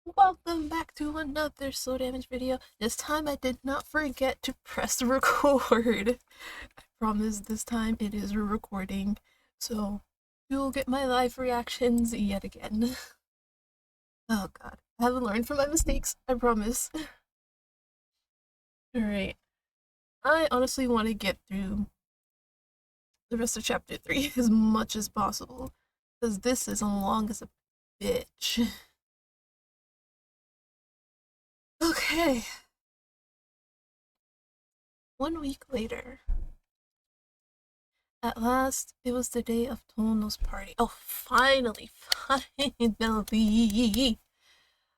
Welcome back to another slow damage video. This time I did not forget to press record. I promise this time it is recording, so you'll get my live reactions yet again. Oh god, I haven't learned from my mistakes, I promise. Alright, I honestly want to get through the rest of chapter 3 as much as possible, because this is long as a bitch. Okay. 1 week later. At last, it was the day of Tono's party. Oh, finally, finally.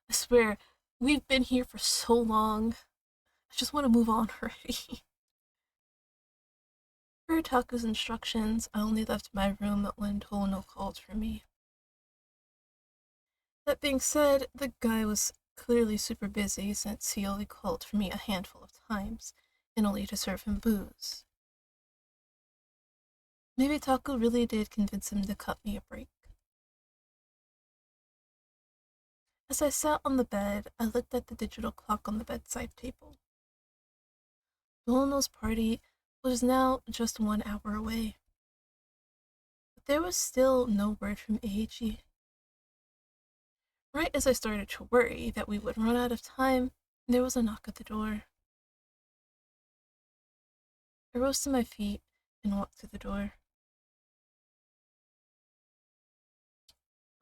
I swear, we've been here for so long. I just want to move on already. Per Taku's instructions, I only left my room when Tono called for me. That being said, the guy was clearly super busy since he only called for me a handful of times, and only to serve him booze. Maybe Taku really did convince him to cut me a break. As I sat on the bed, I looked at the digital clock on the bedside table. Tono's party was now just 1 hour away. But there was still no word from Eiji. Right as I started to worry that we would run out of time, there was a knock at the door. I rose to my feet and walked to the door.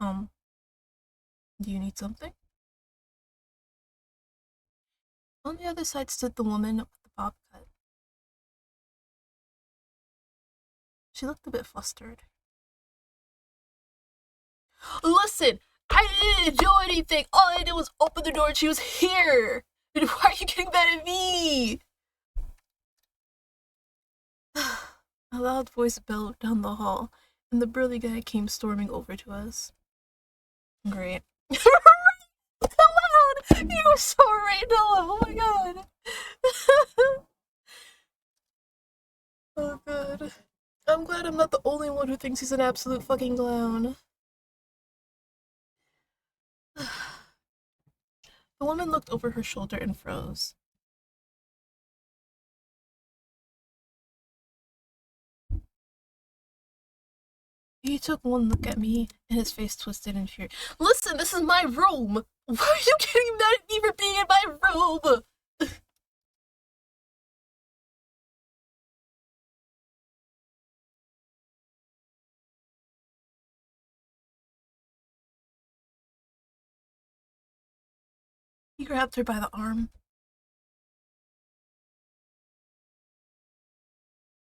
Do you need something? On the other side stood the woman with the bob cut. She looked a bit flustered. Listen, I didn't do anything. All I did was open the door and she was here. And why are you getting mad at me? A loud voice bellowed down the hall, and the burly guy came storming over to us. Great. So loud! You were so random! Oh my god! Oh god. I'm glad I'm not the only one who thinks he's an absolute fucking clown. The woman looked over her shoulder and froze. He took one look at me, and his face twisted in fear. Listen, this is my room! Why are you getting mad at me for being in my room? He grabbed her by the arm.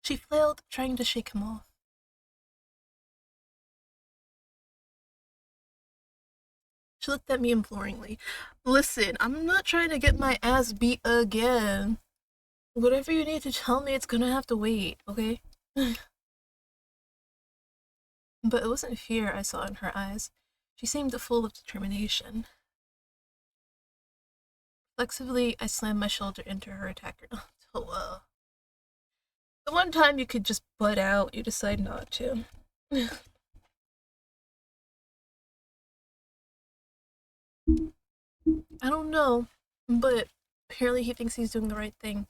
She flailed, trying to shake him off. She looked at me imploringly. Listen, I'm not trying to get my ass beat again. Whatever you need to tell me, it's gonna have to wait, okay? But it wasn't fear I saw in her eyes. She seemed full of determination. Flexibly, I slammed my shoulder into her attacker. Oh, the one time you could just butt out, you decide not to. I don't know, but apparently he thinks he's doing the right thing.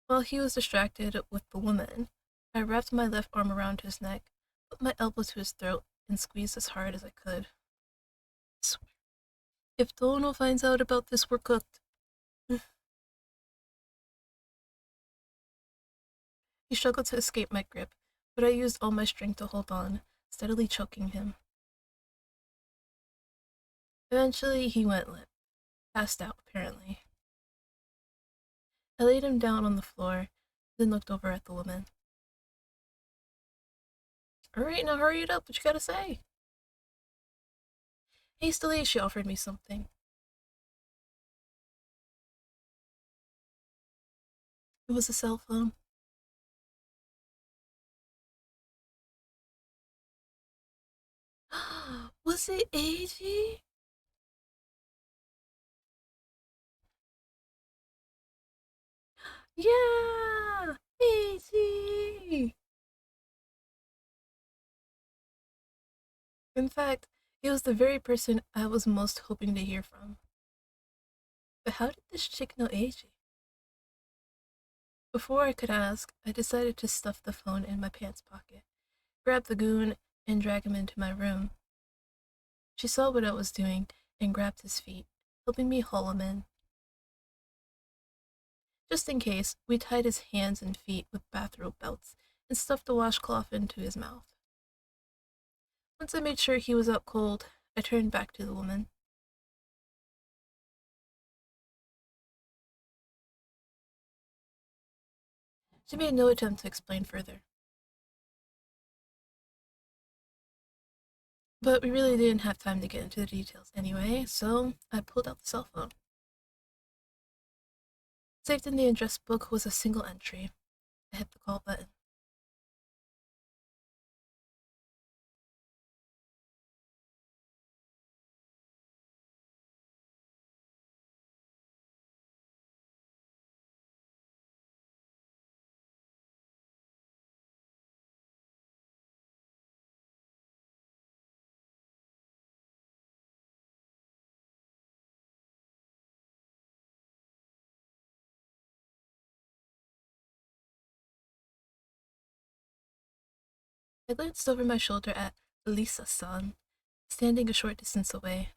While he was distracted with the woman, I wrapped my left arm around his neck, put my elbow to his throat, and squeezed as hard as I could. If Dono finds out about this, we're cooked. He struggled to escape my grip, but I used all my strength to hold on, steadily choking him. Eventually, he went limp, passed out, apparently. I laid him down on the floor, then looked over at the woman. Alright, now hurry it up, what you gotta say? Hastily, she offered me something. It was a cell phone. Was it Eiji? Yeah! Eiji! In fact, He was the very person I was most hoping to hear from. But how did this chick know AJ? Before I could ask, I decided to stuff the phone in my pants pocket, grab the goon, and drag him into my room. She saw what I was doing and grabbed his feet, helping me haul him in. Just in case, we tied his hands and feet with bathrobe belts and stuffed the washcloth into his mouth. Once I made sure he was out cold, I turned back to the woman. She made no attempt to explain further. But we really didn't have time to get into the details anyway, so I pulled out the cell phone. Saved in the address book was a single entry. I hit the call button. I glanced over my shoulder at Lisa-san, standing a short distance away.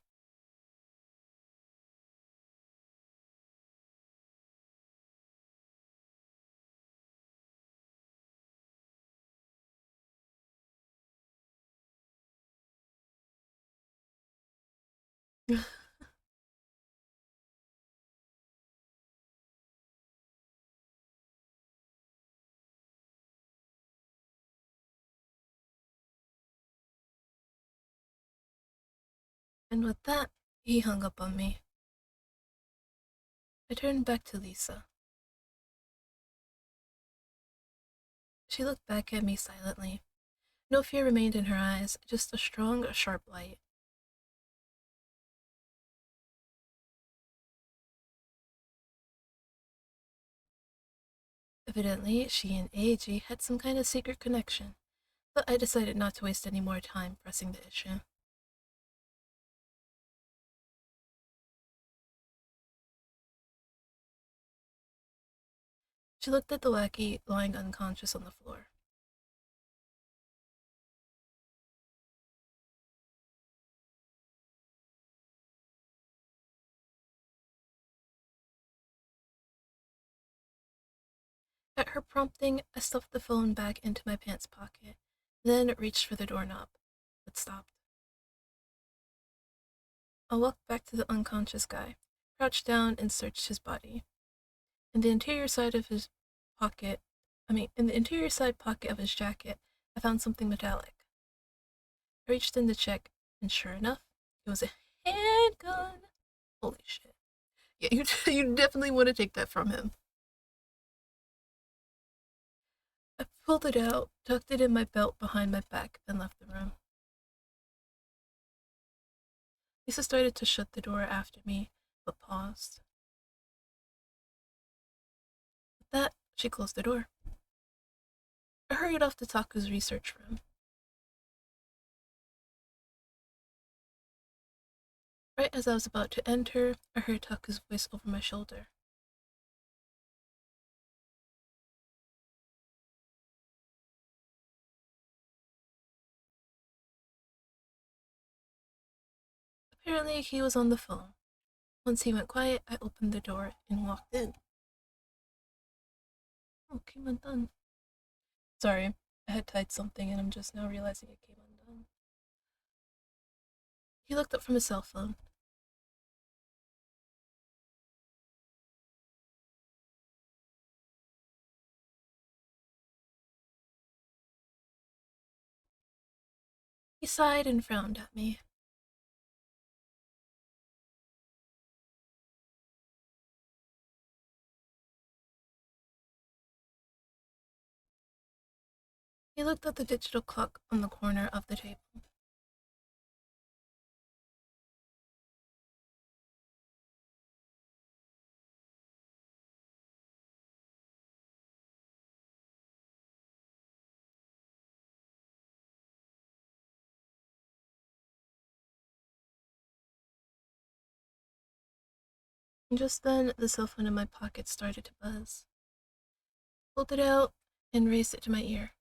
And with that, he hung up on me. I turned back to Lisa. She looked back at me silently. No fear remained in her eyes, just a strong, sharp light. Evidently, she and AG had some kind of secret connection, but I decided not to waste any more time pressing the issue. She looked at the lackey lying unconscious on the floor. At her prompting, I stuffed the phone back into my pants pocket, then reached for the doorknob, but stopped. I walked back to the unconscious guy, crouched down and searched his body. In the interior side of his pocket, in the interior side pocket of his jacket, I found something metallic. I reached in to check, and sure enough, it was a handgun. Holy shit. Yeah, you, you definitely want to take that from him. I pulled it out, tucked it in my belt behind my back, and left the room. Lisa started to shut the door after me, but paused. With that, she closed the door. I hurried off to Taku's research room. Right as I was about to enter, I heard Taku's voice over my shoulder. Apparently, he was on the phone. Once he went quiet, I opened the door and walked in. Oh, came undone. Sorry, I had tied something and I'm just now realizing it came undone. He looked up from his cell phone. He sighed and frowned at me. He looked at the digital clock on the corner of the table. Just then, the cell phone in my pocket started to buzz. Pulled it out and raised it to my ear.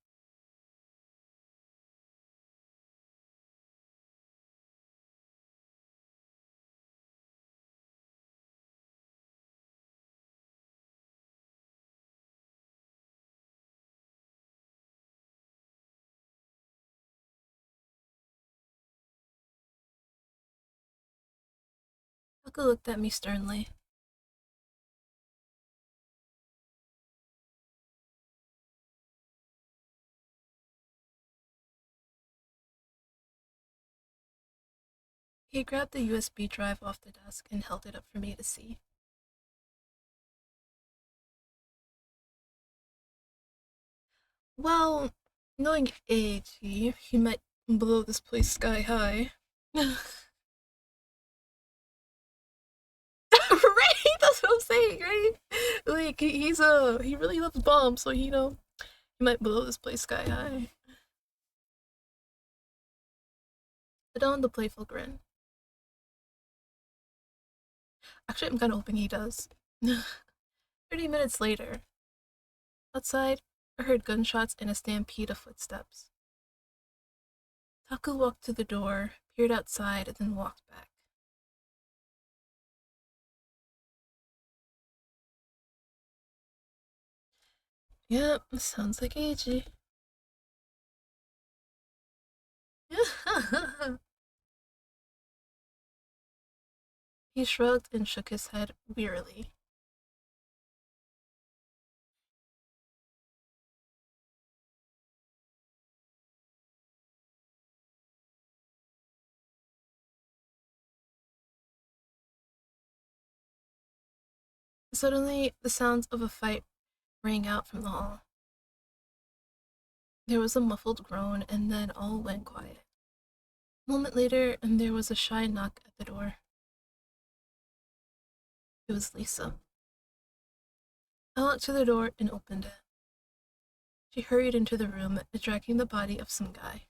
Taku looked at me sternly. He grabbed the USB drive off the desk and held it up for me to see. Well, knowing AG, he might blow this place sky high. Right? That's what I'm saying, right? Like he really loves bombs, so he might blow this place sky high. I donned the playful grin. Actually, I'm kind of hoping he does. 30 minutes later, outside, I heard gunshots and a stampede of footsteps. Taku walked to the door, peered outside, and then walked back. Yep, sounds like AG. He shrugged and shook his head wearily. Suddenly, the sounds of a fight rang out from the hall. There was a muffled groan, and then all went quiet. A moment later, and there was a shy knock at the door. It was Lisa. I walked to the door and opened it. She hurried into the room, dragging the body of some guy.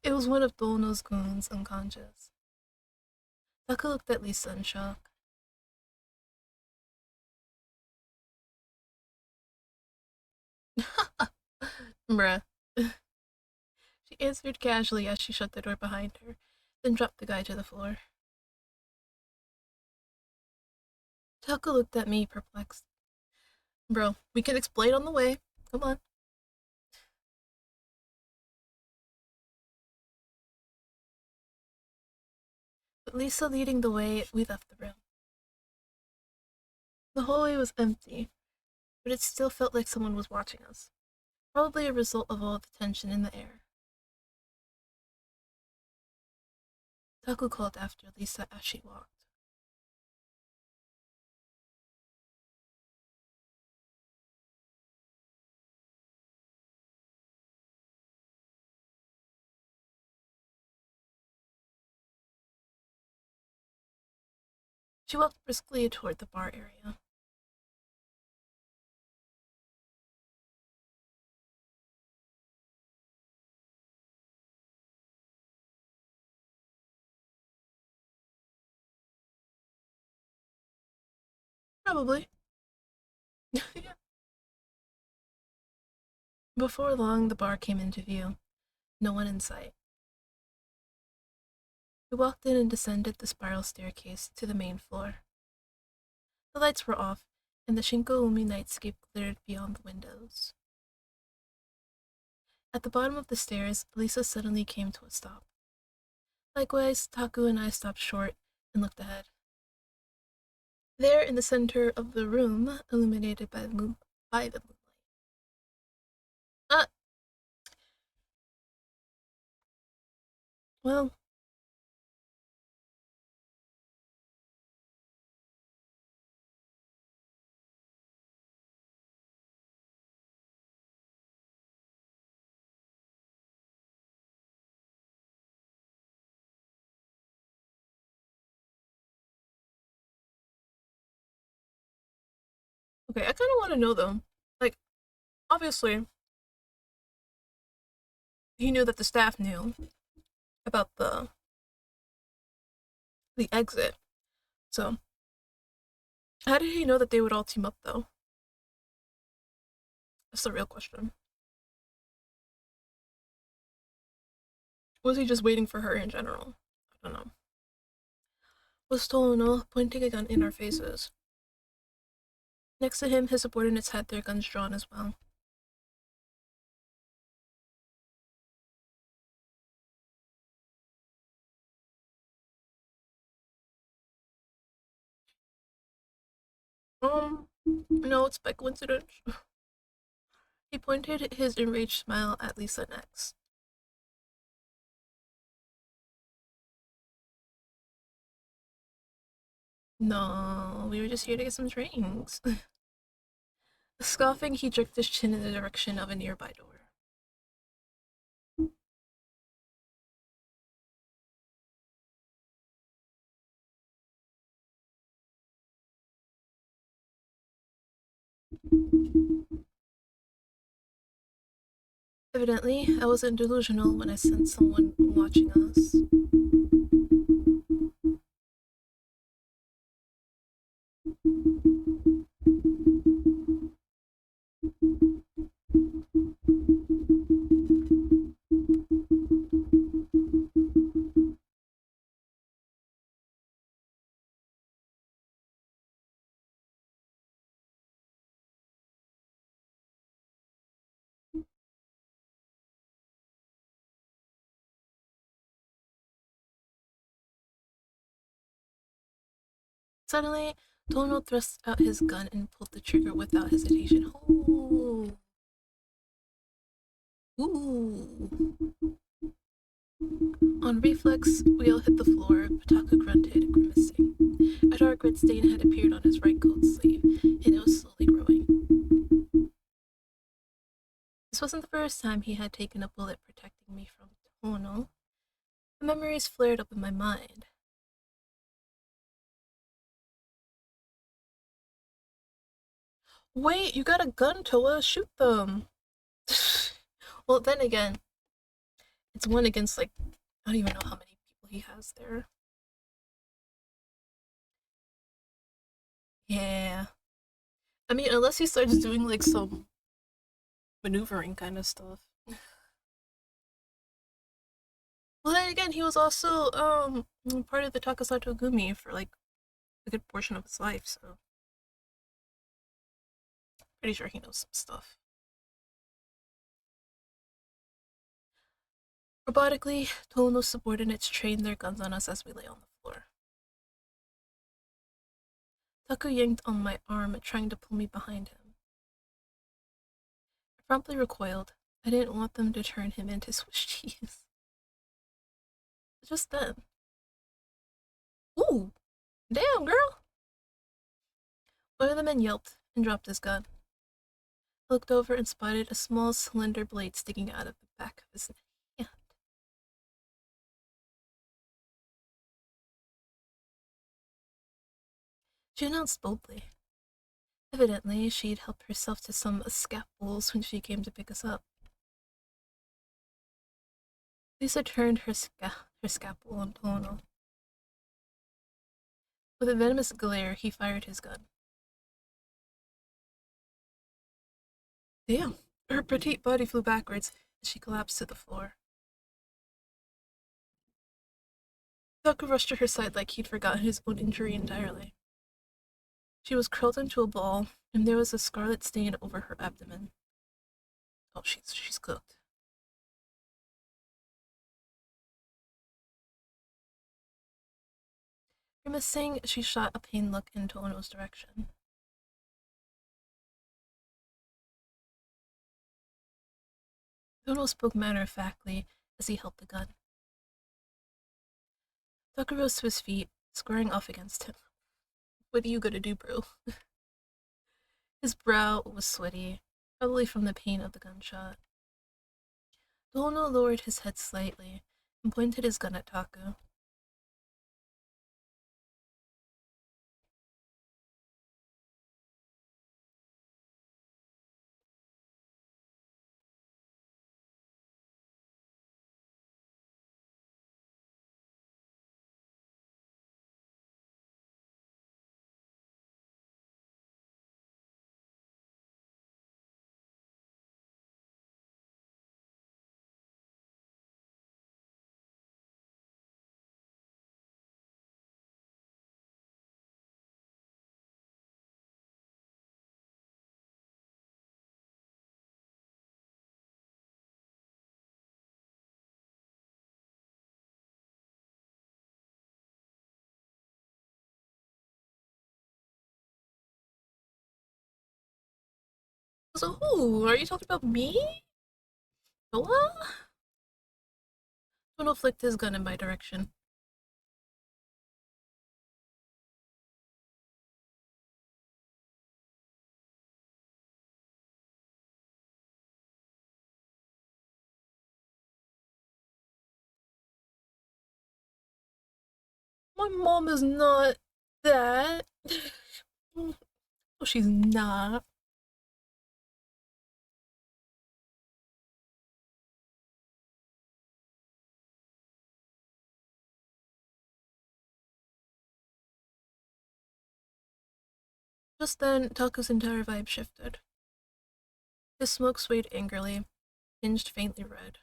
It was one of Dolno's goons, unconscious. Taka looked at Lisa in shock. Bruh. She answered casually as she shut the door behind her, then dropped the guy to the floor. Taka looked at me, perplexed. Bro, we can explain on the way. Come on. With Lisa leading the way, we left the room. The hallway was empty, but it still felt like someone was watching us. Probably a result of all the tension in the air. Taku called after Lisa as she walked. She walked briskly toward the bar area. Probably. Yeah. Before long, the bar came into view. No one in sight. We walked in and descended the spiral staircase to the main floor. The lights were off, and the Shinko-umi nightscape glittered beyond the windows. At the bottom of the stairs, Lisa suddenly came to a stop. Likewise, Taku and I stopped short and looked ahead. There, in the center of the room, illuminated by the moonlight. Ah, well, okay, I kind of want to know though. Like, obviously, he knew that the staff knew. about the exit. So, how did he know that they would all team up though? That's the real question. Was he just waiting for her in general? I don't know. Was Tolano pointing a gun in our faces? Next to him, his subordinates had their guns drawn as well. No, it's by coincidence. He pointed his enraged smile at Lisa next. No, we were just here to get some drinks. Scoffing, he jerked his chin in the direction of a nearby door. Evidently, I wasn't delusional when I sensed someone watching us. Suddenly, Tono thrust out his gun and pulled the trigger without hesitation. Ooh. Ooh. On reflex, we all hit the floor. Pataka grunted, grimacing. A dark red stain had appeared on his right coat sleeve, and it was slowly growing. This wasn't the first time he had taken a bullet protecting me from Tono. The memories flared up in my mind. Wait, you got a gun, Toa. Shoot them. Well, then again, it's one against, like, I don't even know how many people he has there. Yeah. I mean, unless he starts doing, like, some maneuvering kind of stuff. Well, then again, he was also, part of the Takasato Gumi for, like, a good portion of his life, so pretty sure he knows some stuff. Robotically, Tono's subordinates trained their guns on us as we lay on the floor. Taku yanked on my arm, trying to pull me behind him. I promptly recoiled. I didn't want them to turn him into Swiss cheese. Just then. Ooh! Damn, girl! One of the men yelped and dropped his gun. I looked over and spotted a small, slender blade sticking out of the back of his hand. She announced boldly. Evidently, she'd helped herself to some scapulars when she came to pick us up. Lisa turned her scalpel on Tono. With a venomous glare, he fired his gun. Damn! Her petite body flew backwards, and she collapsed to the floor. Taku rushed to her side like he'd forgotten his own injury entirely. She was curled into a ball, and there was a scarlet stain over her abdomen. Oh, she's cooked. Grimacing, she shot a pained look in Tono's direction. Tono spoke matter-of-factly as he held the gun. Taku rose to his feet, squaring off against him. What are you gonna do, bro? His brow was sweaty, probably from the pain of the gunshot. Tono lowered his head slightly and pointed his gun at Taku. So who? Are you talking about me? What? Tono flicked his gun in my direction. My mom is not that. Oh, she's not. Just then, Taku's entire vibe shifted. His smoke swayed angrily, tinged faintly red.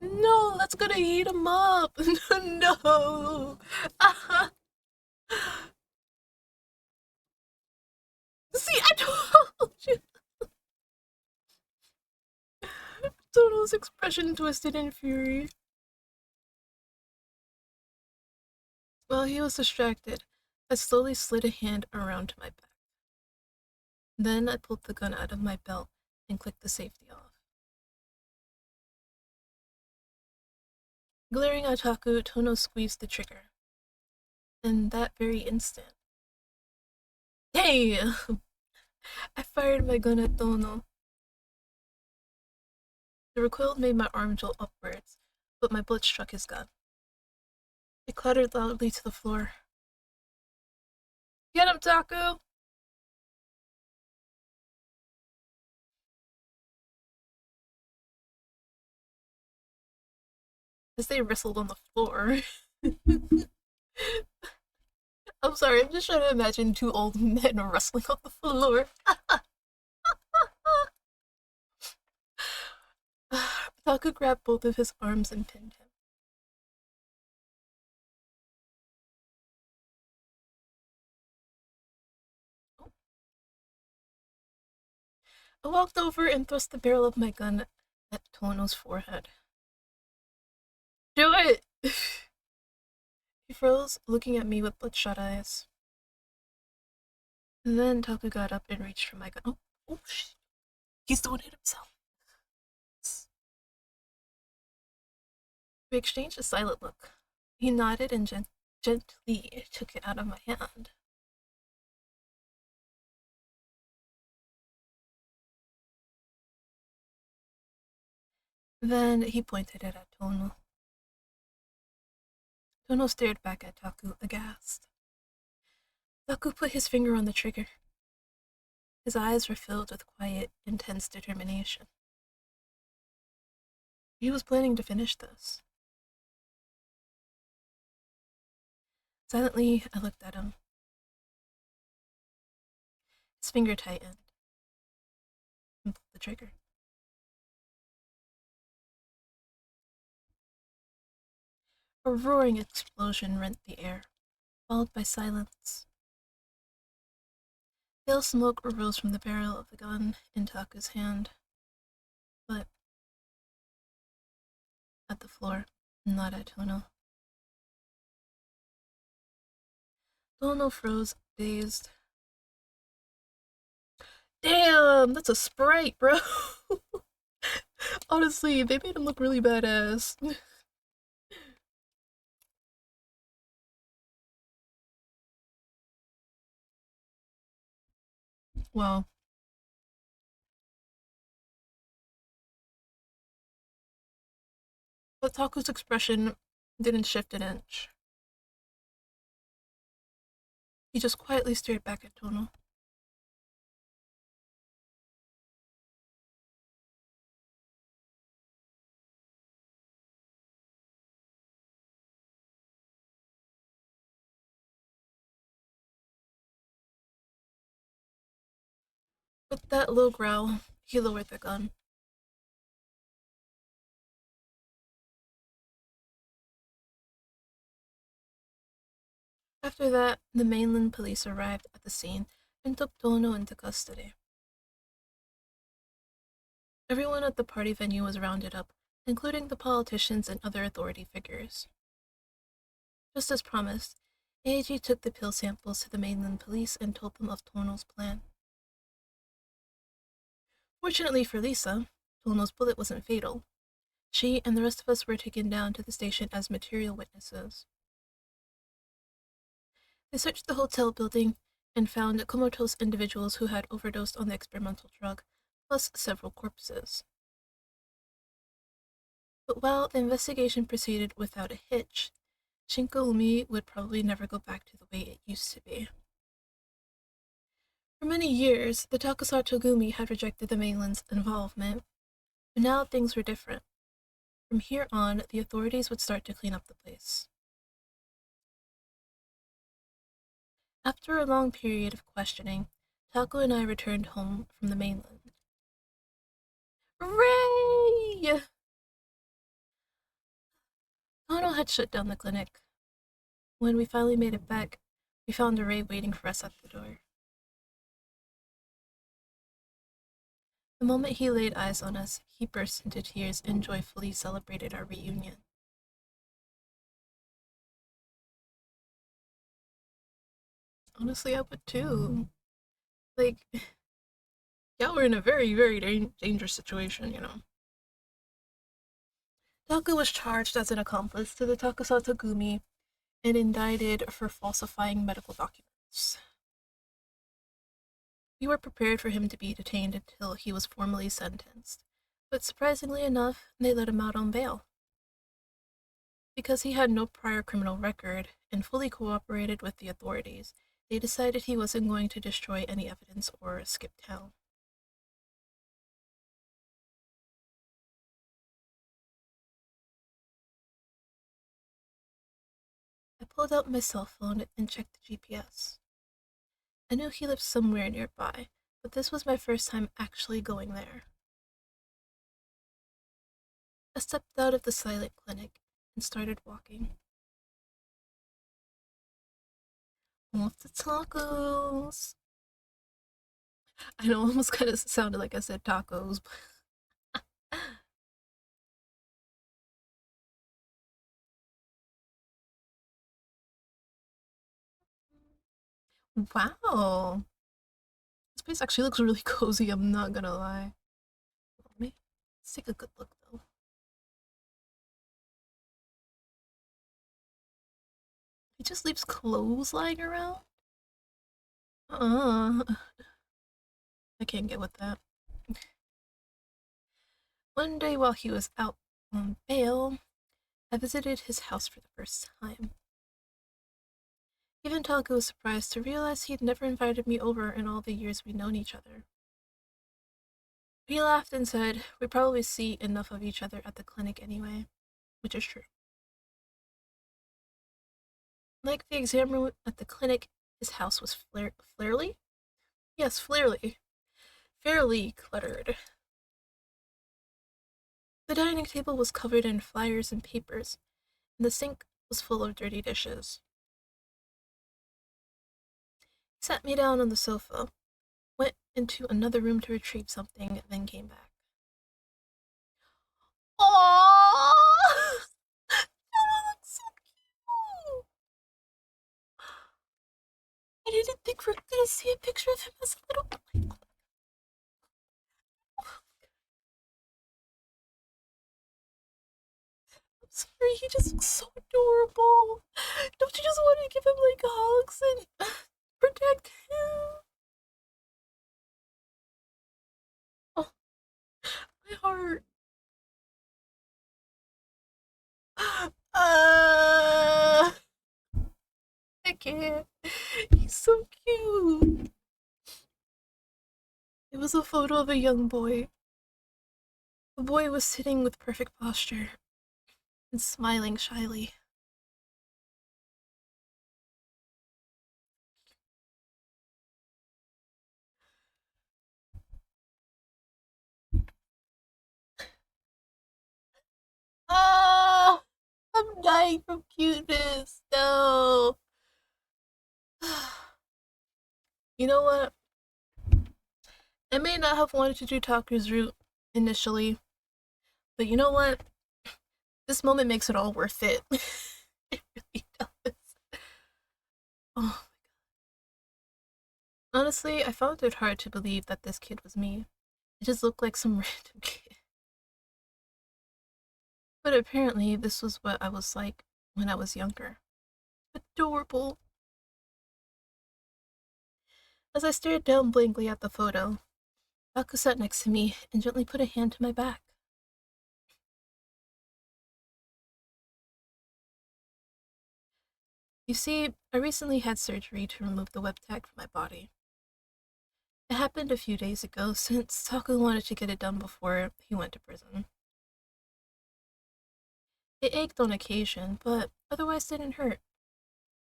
No, that's gonna heat him up. No. See, I told you. Toto's expression twisted in fury. While he was distracted, I slowly slid a hand around my back. Then I pulled the gun out of my belt and clicked the safety off. Glaring at Taku, Tono squeezed the trigger. In that very instant, hey! I fired my gun at Tono. The recoil made my arm jolt upwards, but my bullet struck his gun. It clattered loudly to the floor. Get him, Taku! As they wrestled on the floor. I'm sorry, I'm just trying to imagine two old men wrestling on the floor. Taku grabbed both of his arms and pinned him. I walked over and thrust the barrel of my gun at Tono's forehead. Do it! He froze, looking at me with bloodshot eyes. And then Taku got up and reached for my gun. Oh shit. He's doing it himself. We exchanged a silent look. He nodded and gently took it out of my hand. Then he pointed it at Tono. Tono stared back at Taku, aghast. Taku put his finger on the trigger. His eyes were filled with quiet, intense determination. He was planning to finish this. Silently, I looked at him. His finger tightened and pulled the trigger. A roaring explosion rent the air, followed by silence. Pale smoke arose from the barrel of the gun in Taku's hand, but at the floor, not at Tono. Tono froze, dazed. Damn, that's a sprite, bro. Honestly, they made him look really badass. Wow. But Taku's expression didn't shift an inch. He just quietly stared back at Tono. With that low growl, he lowered the gun. After that, the mainland police arrived at the scene and took Tono into custody. Everyone at the party venue was rounded up, including the politicians and other authority figures. Just as promised, AG took the pill samples to the mainland police and told them of Torno's plan. Fortunately for Lisa, Torno's bullet wasn't fatal. She and the rest of us were taken down to the station as material witnesses. They searched the hotel building and found comatose individuals who had overdosed on the experimental drug, plus several corpses. But while the investigation proceeded without a hitch, Shinko-umi would probably never go back to the way it used to be. For many years, the Takusatogumi had rejected the mainland's involvement, but now things were different. From here on, the authorities would start to clean up the place. After a long period of questioning, Taku and I returned home from the mainland. Hooray! Tono had shut down the clinic. When we finally made it back, we found Ray waiting for us at the door. The moment he laid eyes on us, he burst into tears and joyfully celebrated our reunion. Honestly, I would too. Like, y'all were in a very, very dangerous situation, you know. Taku was charged as an accomplice to the Takusatogumi and indicted for falsifying medical documents. We were prepared for him to be detained until he was formally sentenced, but surprisingly enough, they let him out on bail. Because he had no prior criminal record and fully cooperated with the authorities, they decided he wasn't going to destroy any evidence or skip town. I pulled out my cell phone and checked the GPS. I knew he lived somewhere nearby, but this was my first time actually going there. I stepped out of the silent clinic and started walking. Off the tacos! I know, almost kind of sounded like I said tacos, but wow! This place actually looks really cozy, I'm not gonna lie. Let's take a good look though. He just leaves clothes lying around? I can't get with that. One day while he was out on bail, I visited his house for the first time. Even Taku was surprised to realize he'd never invited me over in all the years we'd known each other. He laughed and said we'd probably see enough of each other at the clinic anyway, which is true. Like the exam room at the clinic, his house was fairly? Yes, fairly cluttered. The dining table was covered in flyers and papers, and the sink was full of dirty dishes. He sat me down on the sofa, went into another room to retrieve something, then came back. Aww! That looks so cute! I didn't think we're gonna see a picture of him as a little boy. I'm sorry, he just looks so adorable. Don't you just want to give him like hugs and protect him? Oh, my heart. I can't. He's so cute. It was a photo of a young boy. The boy was sitting with perfect posture and smiling shyly. Ah, I'm dying from cuteness. No. You know what? I may not have wanted to do Taku's route initially, but you know what? This moment makes it all worth it. It really does. Oh, honestly, I found it hard to believe that this kid was me. It just looked like some random kid. But apparently, this was what I was like when I was younger. Adorable. As I stared down blankly at the photo, Baku sat next to me and gently put a hand to my back. You see, I recently had surgery to remove the web tag from my body. It happened a few days ago since Taku wanted to get it done before he went to prison. It ached on occasion, but otherwise didn't hurt.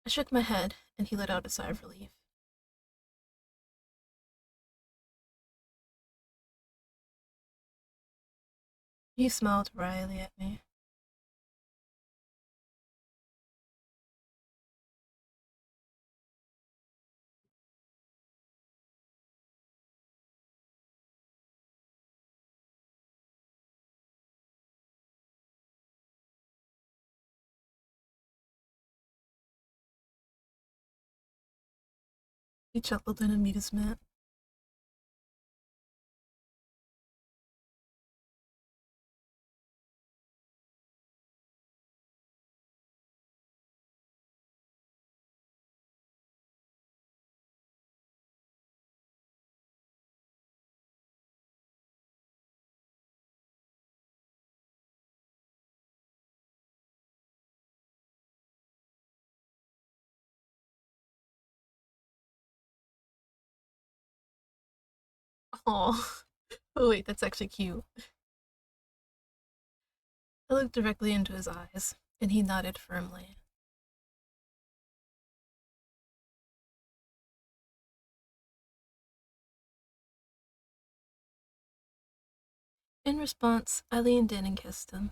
I shook my head, and he let out a sigh of relief. He smiled wryly at me. He chuckled in amusement. Oh, oh wait, that's actually cute. I looked directly into his eyes, and he nodded firmly. In response, I leaned in and kissed him.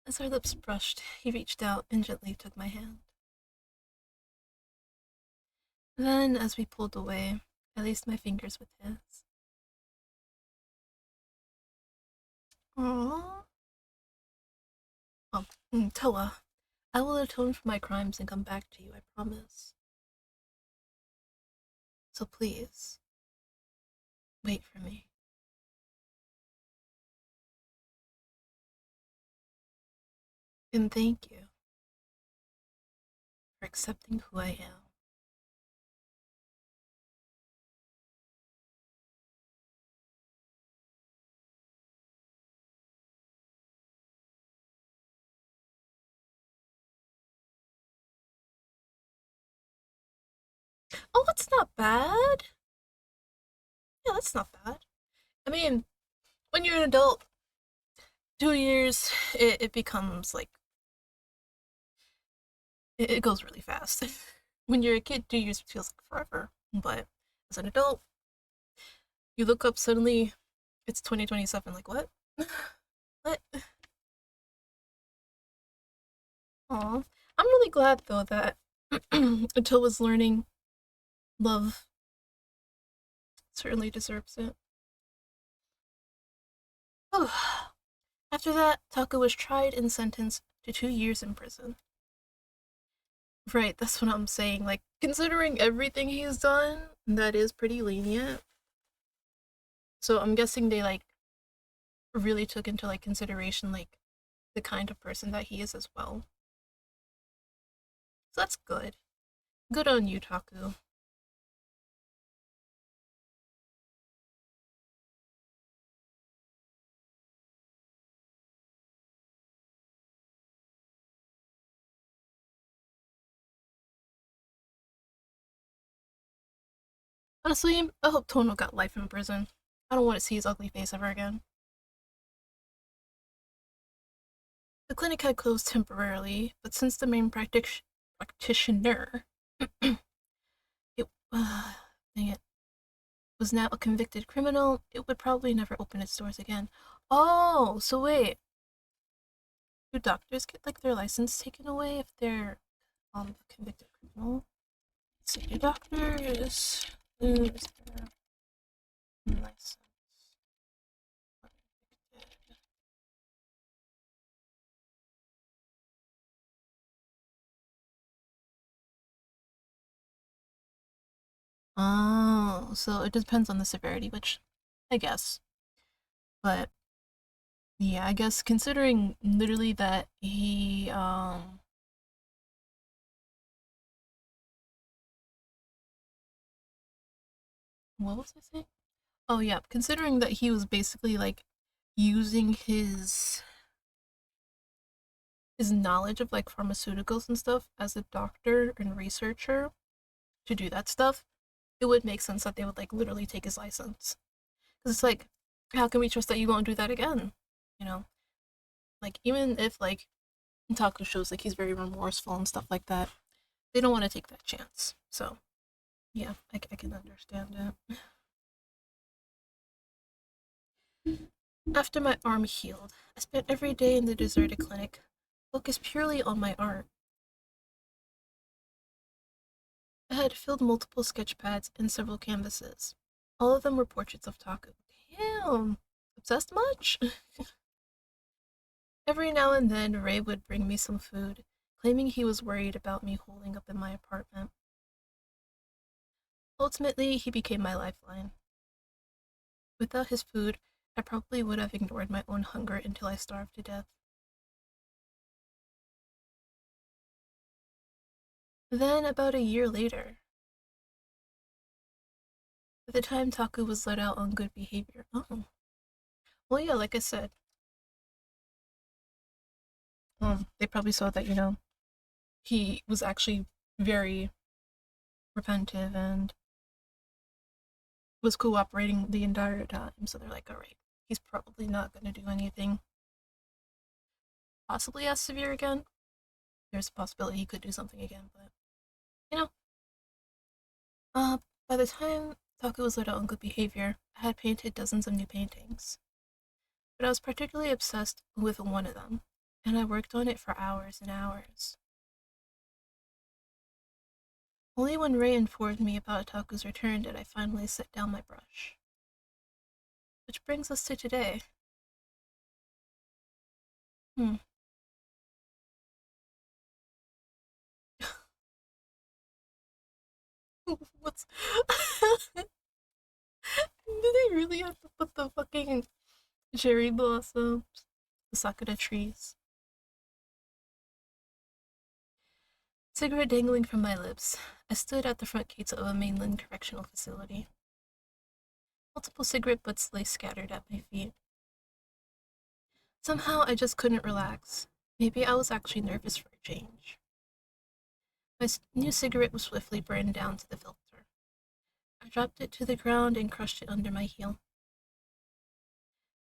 As our lips brushed, he reached out and gently took my hand. Then, as we pulled away, I laced my fingers with his. Aww. Oh, Toa, I will atone for my crimes and come back to you, I promise. So please, wait for me. And thank you for accepting who I am. Oh, that's not bad. Yeah, that's not bad. I mean, when you're an adult, 2 years, it becomes like, it goes really fast. When you're a kid, 2 years feels like forever. But as an adult, you look up suddenly, it's 2027. Like, what? What? Aw. I'm really glad, though, that until was learning love certainly deserves it. After that, Taka was tried and sentenced to 2 years in prison. Right, that's what I'm saying. Like, considering everything he's done, that is pretty lenient. So I'm guessing they like really took into like consideration like the kind of person that he is as well. So that's good. Good on you, Taku. Honestly, I hope Tono got life in prison. I don't want to see his ugly face ever again. The clinic had closed temporarily, but since the main practitioner, it, dang it, was now a convicted criminal, it would probably never open its doors again. Oh, so wait, do doctors get like their license taken away if they're a convicted criminal? Let's see, do doctors lose their license? Oh, so it depends on the severity, which I guess. But yeah, I guess considering literally that what was I saying? Oh yeah, considering that he was basically like using his knowledge of like pharmaceuticals and stuff as a doctor and researcher to do that stuff, it would make sense that they would like literally take his license. Because it's like, how can we trust that you won't do that again? You know, like even if like Taku shows like he's very remorseful and stuff like that, they don't want to take that chance. So yeah, I can understand it. After my arm healed, I spent every day in the deserted clinic, focused purely on my art. I had filled multiple sketch pads and several canvases. All of them were portraits of Taku. Damn! Obsessed much? Every now and then, Ray would bring me some food, claiming he was worried about me holding up in my apartment. Ultimately, he became my lifeline. Without his food, I probably would have ignored my own hunger until I starved to death. Then, about a year later, by the time Taku was let out on good behavior. Oh. Well, yeah, like I said, they probably saw that, he was actually very repentive and was cooperating the entire time. So they're like, all right, he's probably not going to do anything possibly as severe again. There's a possibility he could do something again, but you know, uh, by the time Taku was let out on good behavior, I had painted dozens of new paintings. But I was particularly obsessed with one of them, and I worked on it for hours and hours. Only when Ray informed me about Taku's return did I finally set down my brush. Which brings us to today. Hmm. What's. Did they really have to put the fucking cherry blossoms, the sakura trees? Cigarette dangling from my lips, I stood at the front gates of a mainland correctional facility. Multiple cigarette butts lay scattered at my feet. Somehow I just couldn't relax. Maybe I was actually nervous for a change. My new cigarette was swiftly burned down to the filter. I dropped it to the ground and crushed it under my heel.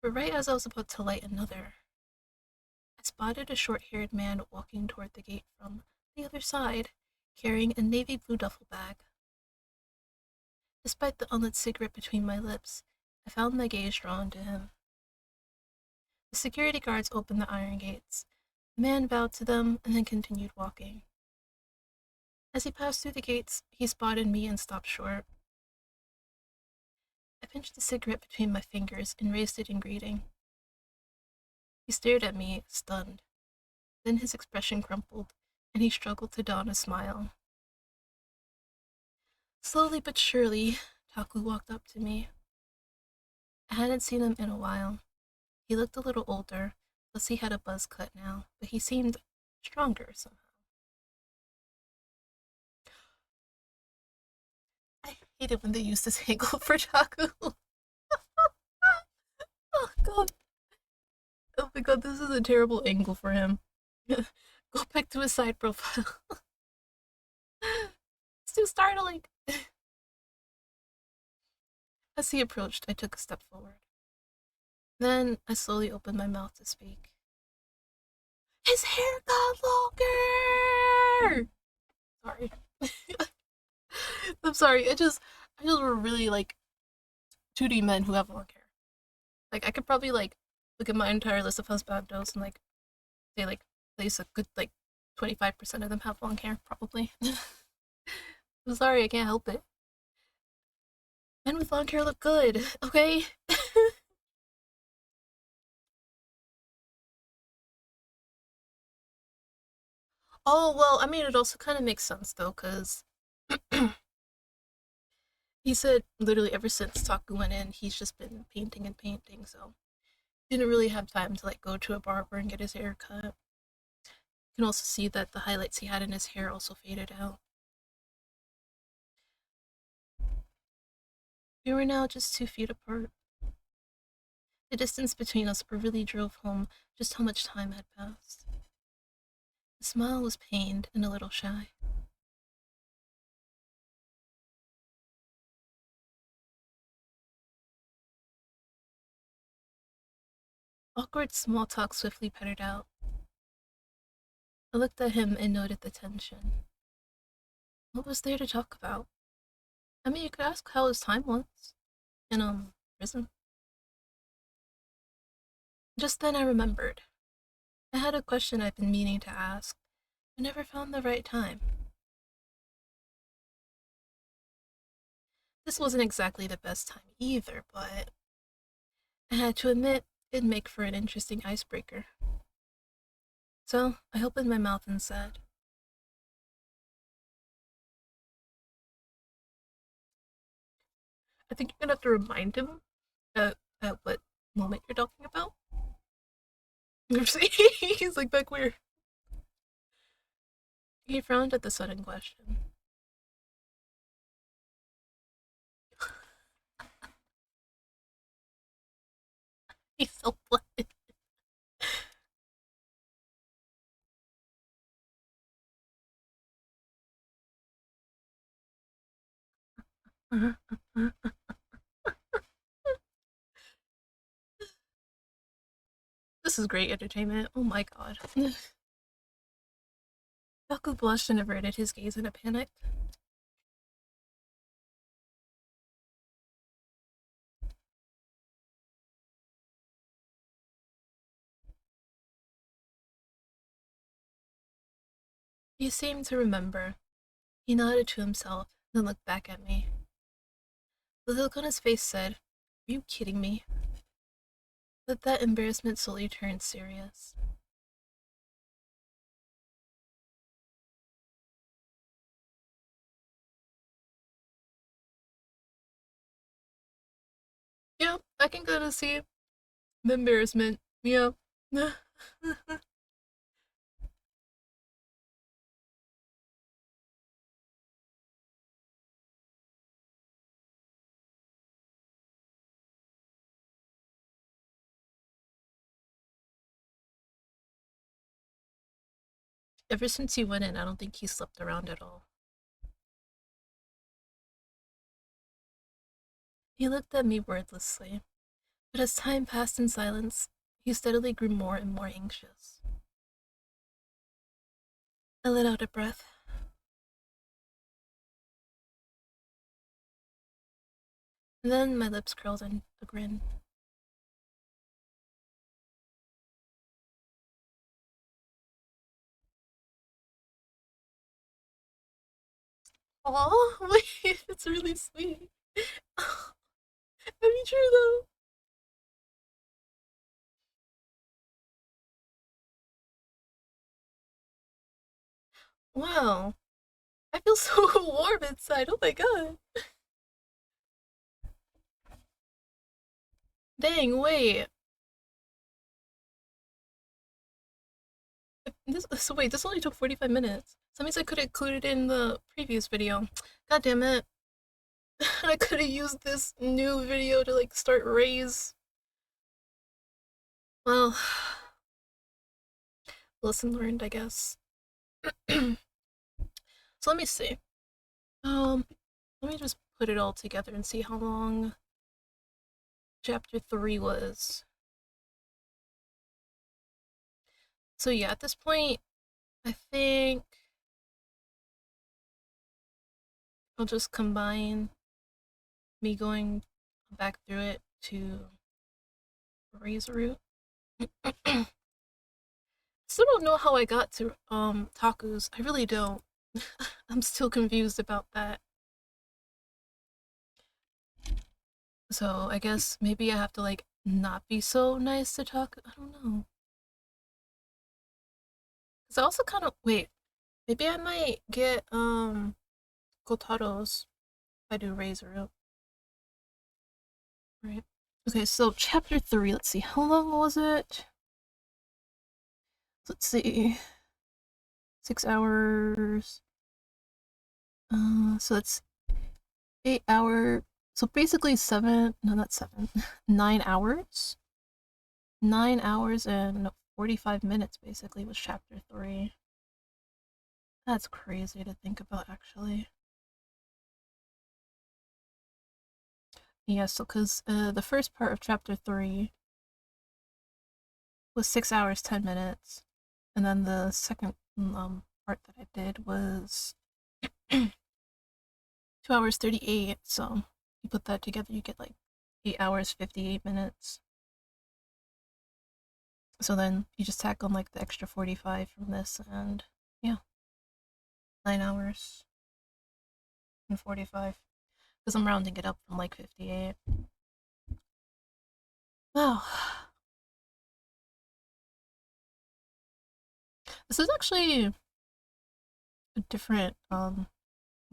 But right as I was about to light another, I spotted a short-haired man walking toward the gate from the other side, carrying a navy blue duffel bag. Despite the unlit cigarette between my lips, I found my gaze drawn to him. The security guards opened the iron gates. The man bowed to them and then continued walking. As he passed through the gates, he spotted me and stopped short. I pinched the cigarette between my fingers and raised it in greeting. He stared at me, stunned. Then his expression crumpled, and he struggled to don a smile. Slowly but surely, Taku walked up to me. I hadn't seen him in a while. He looked a little older, plus he had a buzz cut now, but he seemed stronger somehow. I hate it when they use this angle for Taku. Oh god. Oh my god, this is a terrible angle for him. Go back to his side profile. It's too startling. As he approached, I took a step forward. Then I slowly opened my mouth to speak. His hair got longer! Sorry. I'm sorry. I just were really like 2D men who have long hair. Like I could probably like look at my entire list of husbandos and like say like at least a good like 25% of them have long hair probably. I'm sorry, I can't help it. Men with long hair look good, okay? Oh well, I mean it also kind of makes sense though, cause He said literally ever since Taku went in, he's just been painting and painting, so didn't really have time to like go to a barber and get his hair cut. You can also see that the highlights he had in his hair also faded out. We were now just 2 feet apart. The distance between us really drove home just how much time had passed. The smile was pained and a little shy. Awkward small talk swiftly pettered out. I looked at him and noted the tension. What was there to talk about? I mean, you could ask how his time was in prison. Just then I remembered. I had a question I'd been meaning to ask. I never found the right time. This wasn't exactly the best time either, but I had to admit it'd make for an interesting icebreaker. So I opened my mouth and said, I think you're gonna have to remind him at what moment you're talking about. He's like back where? He frowned at the sudden question. He's so blunt. This is great entertainment. Oh my god. Baku blushed and averted his gaze in a panic. He seemed to remember. He nodded to himself, then looked back at me. The look on his face said, Are you kidding me? But that embarrassment slowly turned serious. Yeah, I can kind of see the embarrassment. Yeah. Ever since he went in, I don't think he slept around at all. He looked at me wordlessly, but as time passed in silence, he steadily grew more and more anxious. I let out a breath. Then my lips curled in a grin. Aw, wait, it's really sweet. Are you true though? Wow, I feel so warm inside. Oh my god. Dang, wait. This only took 45 minutes. So that means I could have included it in the previous video. God damn it. I could have used this new video to like start raise. Well, lesson learned, I guess. So let me see. Um, let me just put it all together and see how long chapter 3 was. So yeah, at this point, I think I'll just combine me going back through it to raise root. Still don't know how I got to tacos. I really don't. I'm still confused about that. So I guess maybe I have to like not be so nice to talk. I don't know. Cause I also kind of wait. Maybe I might get Kotaro's I do Razor. Right. Okay, so chapter 3, let's see, how long was it? Let's see. 6 hours. So it's 8 hour. So basically seven, no, not seven, 9 hours. 9 hours and 45 minutes basically was chapter 3. That's crazy to think about, actually. Yeah, so because the first part of chapter 3 was 6 hours, 10 minutes. And then the second part that I did was 2 hours 38. So you put that together, you get like 8 hours 58 minutes. So then you just tack on like the extra 45 from this, and yeah, 9 hours and 45. Because I'm rounding it up from like 58. Wow. This is actually a different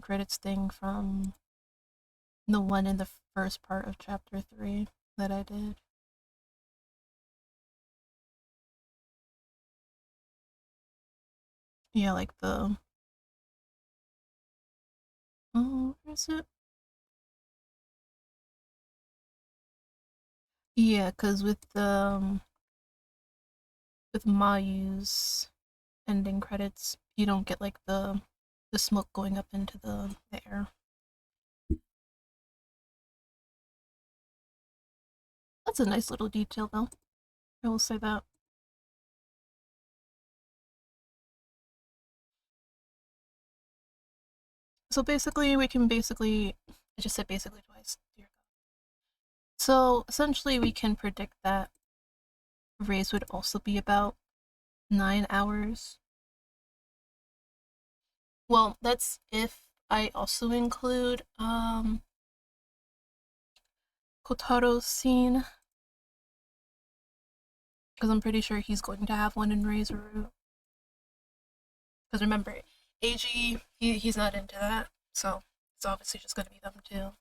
credits thing from the one in the first part of chapter 3 that I did. Yeah, like the where is it? Yeah, because with Mayu's ending credits, you don't get like the smoke going up into the air. That's a nice little detail, though. I will say that. So basically, I just said basically twice. Dear God. So essentially, we can predict that Rays would also be about 9 hours. Well, that's if I also include Kotaro's scene, because I'm pretty sure he's going to have one in Razor Root. Because remember, AG, he's not into that, so it's obviously just going to be them too.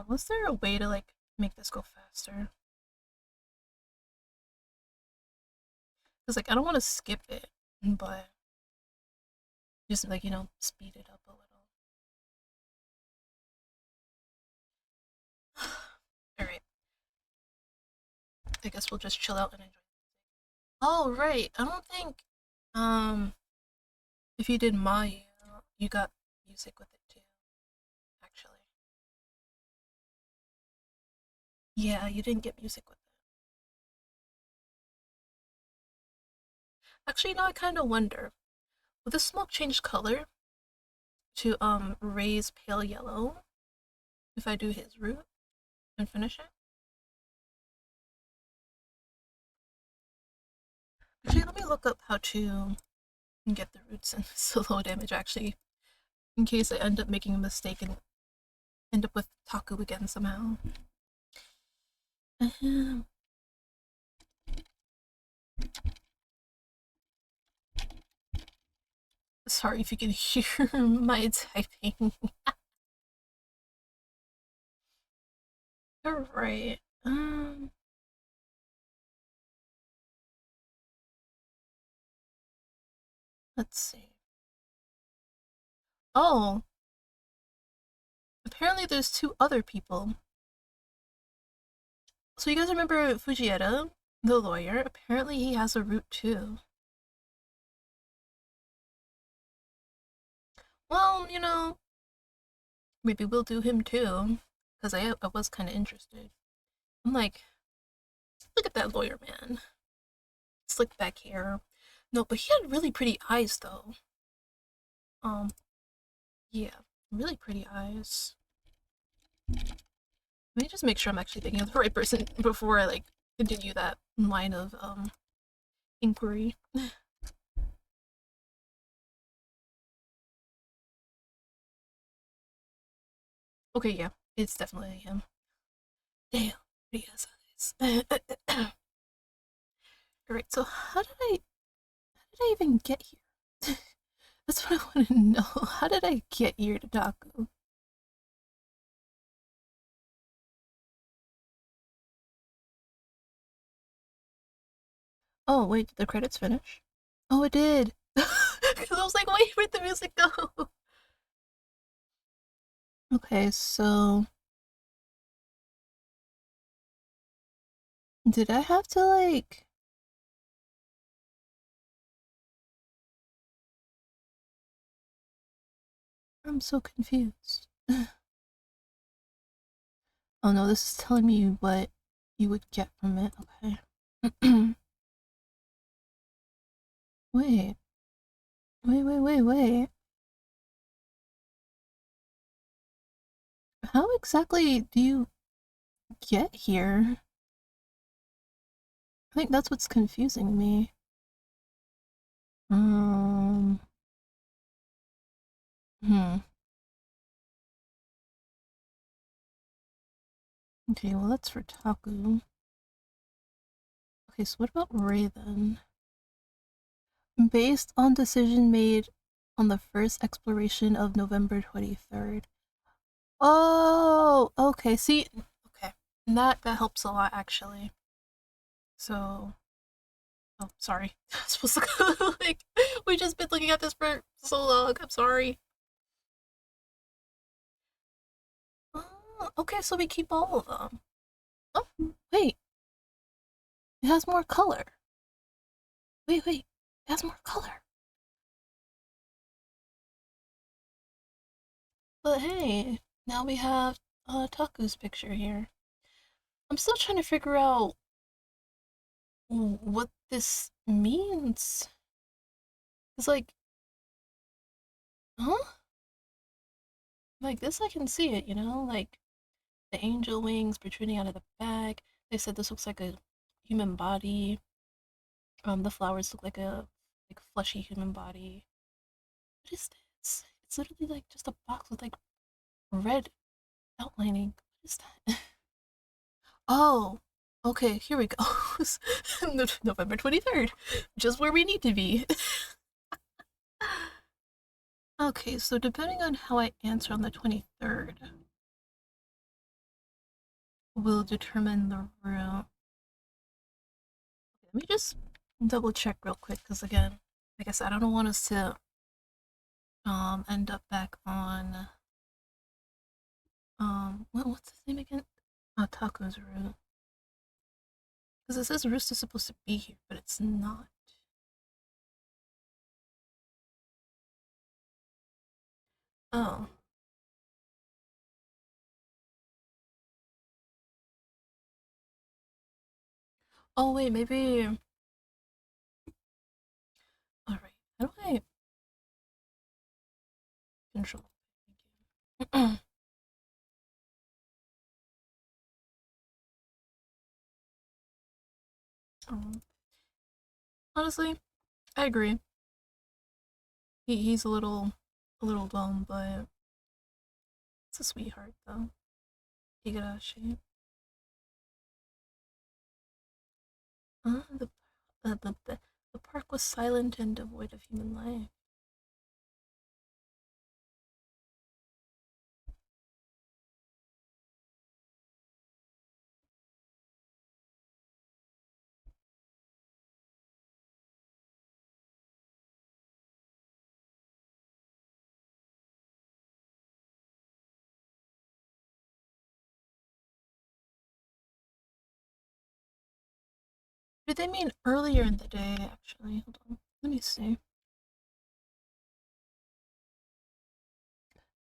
Was there a way to like make this go faster? Because like I don't want to skip it, but just like speed it up a little. All right, I guess we'll just chill out and enjoy. Oh right, I don't think um if you did Mayu, you got music with it too. Actually, yeah, you didn't get music with it. Actually, now I kind of wonder, will the smoke change color to Ray's pale yellow if I do his root and finish it? Actually, let me look up how to get the roots and slow damage actually, in case I end up making a mistake and end up with Taku again somehow. Sorry if you can hear my typing. Alright. Let's see. Oh, apparently there's two other people. So you guys remember Fujieda, the lawyer? Apparently he has a root too. Well, maybe we'll do him too. Because I was kind of interested. I'm like, look at that lawyer man. Slick back hair. No, but he had really pretty eyes though. Um, yeah, really pretty eyes. Let me just make sure I'm actually thinking of the right person before I like continue that line of inquiry. Okay, yeah, it's definitely him. Damn, pretty ass eyes. Alright, so how did I even get here? That's what I want to know. How did I get here to Taco? Oh, wait, did the credits finish? Oh, it did. Because I was like, wait, where'd the music go? Okay, so did I have to like? I'm so confused. Oh no, this is telling me what you would get from it. Okay. Wait, wait. How exactly do you get here? I think that's what's confusing me. Um, hmm. Okay, well, that's for Taku. Okay, so what about Ray then? Based on decision made on the first exploration of November 23rd. Oh, okay. See, okay. And that helps a lot actually. So, oh, sorry. I was supposed to go like we just been looking at this for so long. I'm sorry. Oh, okay, so we keep all of them. Oh, wait. It has more color. Wait. It has more color. But hey, now we have Taku's picture here. I'm still trying to figure out what this means. It's like, huh? Like this, I can see it, like the angel wings protruding out of the bag. They said this looks like a human body. The flowers look like a fleshy human body. What is this? It's literally like just a box with like red outlining. What is that? Oh, okay, here we go. November 23rd, just where we need to be. Okay, so depending on how I answer on the 23rd, will determine the route. Let me just double check real quick, because again, like I said, I don't want us to end up back on what's his name again? Taco's route. Because it says Roost is supposed to be here, but it's not. Oh. Oh wait, maybe. All right. How do I control? um, honestly, I agree. He's a little dumb, but it's a sweetheart though. Higurashi. The, the park was silent and devoid of human life. Do they mean earlier in the day, actually? Hold on. Let me see.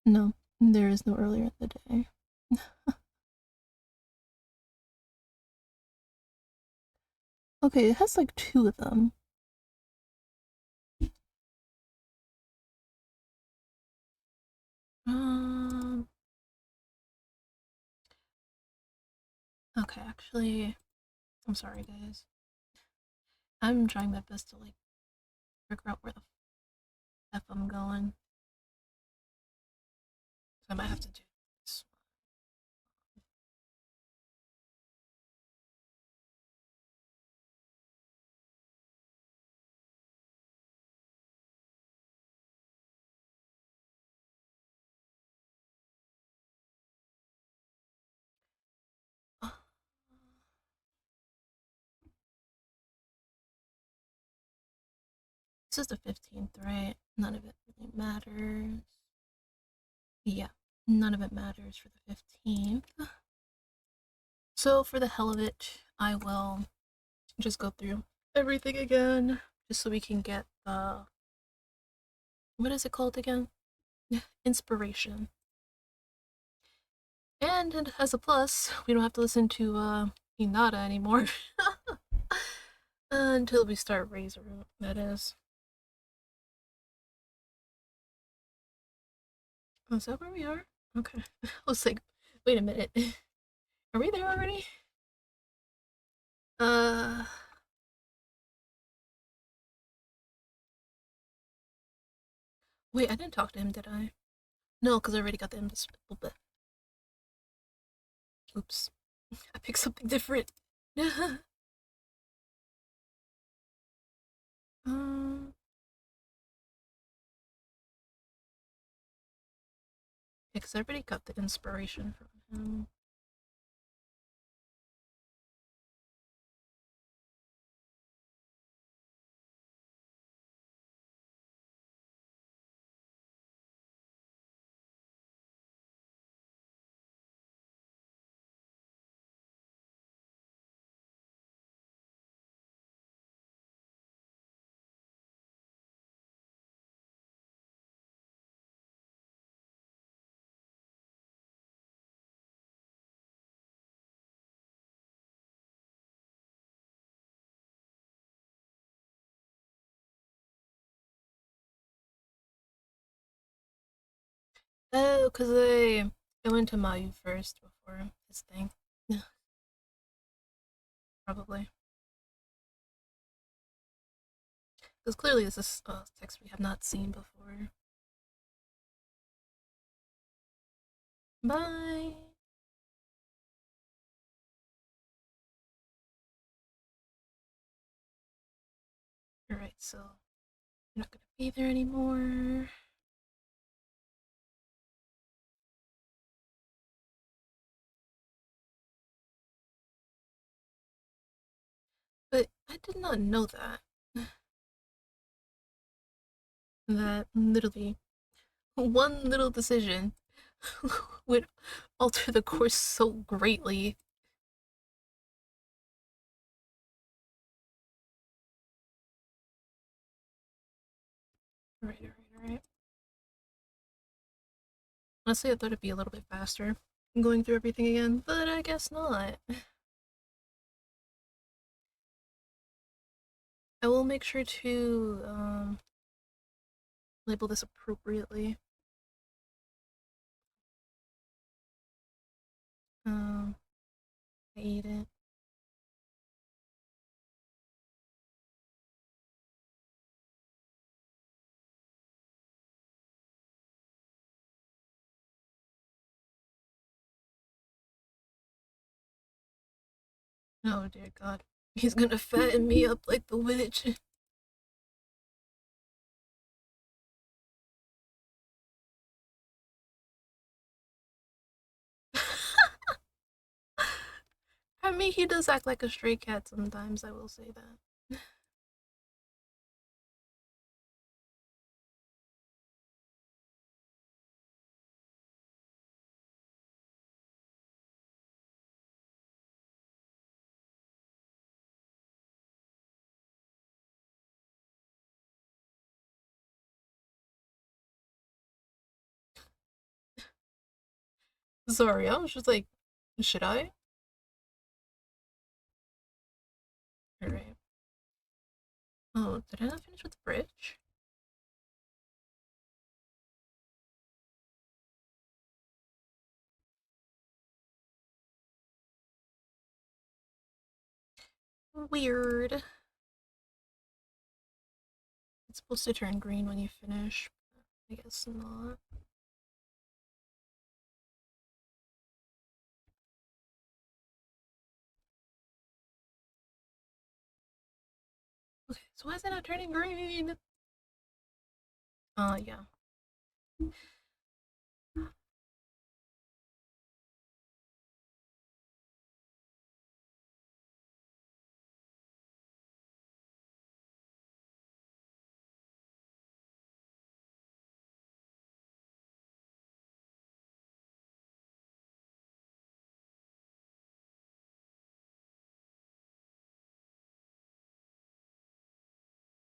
No, there is no earlier in the day. Okay, it has like two of them. Um, okay, actually, I'm sorry, guys. I'm trying my best to like figure out where the F I'm going. So I might have to do this. This is the 15th, right? None of it really matters. Yeah, none of it matters for the 15th. So, for the hell of it, I will just go through everything again, just so we can get the. What is it called again? Inspiration. And as a plus, we don't have to listen to Hinata anymore until we start Razor, that is. Oh, is that where we are? Okay. I was like, wait a minute. Are we there already? Uh, wait, I didn't talk to him, did I? No, because I already got the invisible bit. Oops. I picked something different. um, because I already got the inspiration from him. Oh, because I went to Mayu first before his thing. Probably. Because clearly this is text we have not seen before. Bye! Alright, so you're not gonna be there anymore. But I did not know that. That literally one little decision would alter the course so greatly. Alright. Honestly, I thought it'd be a little bit faster going through everything again, but I guess not. I will make sure to label this appropriately. I ate it. Oh dear god. He's gonna fatten me up like the witch. I mean, he does act like a stray cat sometimes, I will say that. Sorry, I was just like, should I? Alright. Oh, did I not finish with the bridge? Weird. It's supposed to turn green when you finish. I guess not. Okay, so why is it not turning green? Yeah.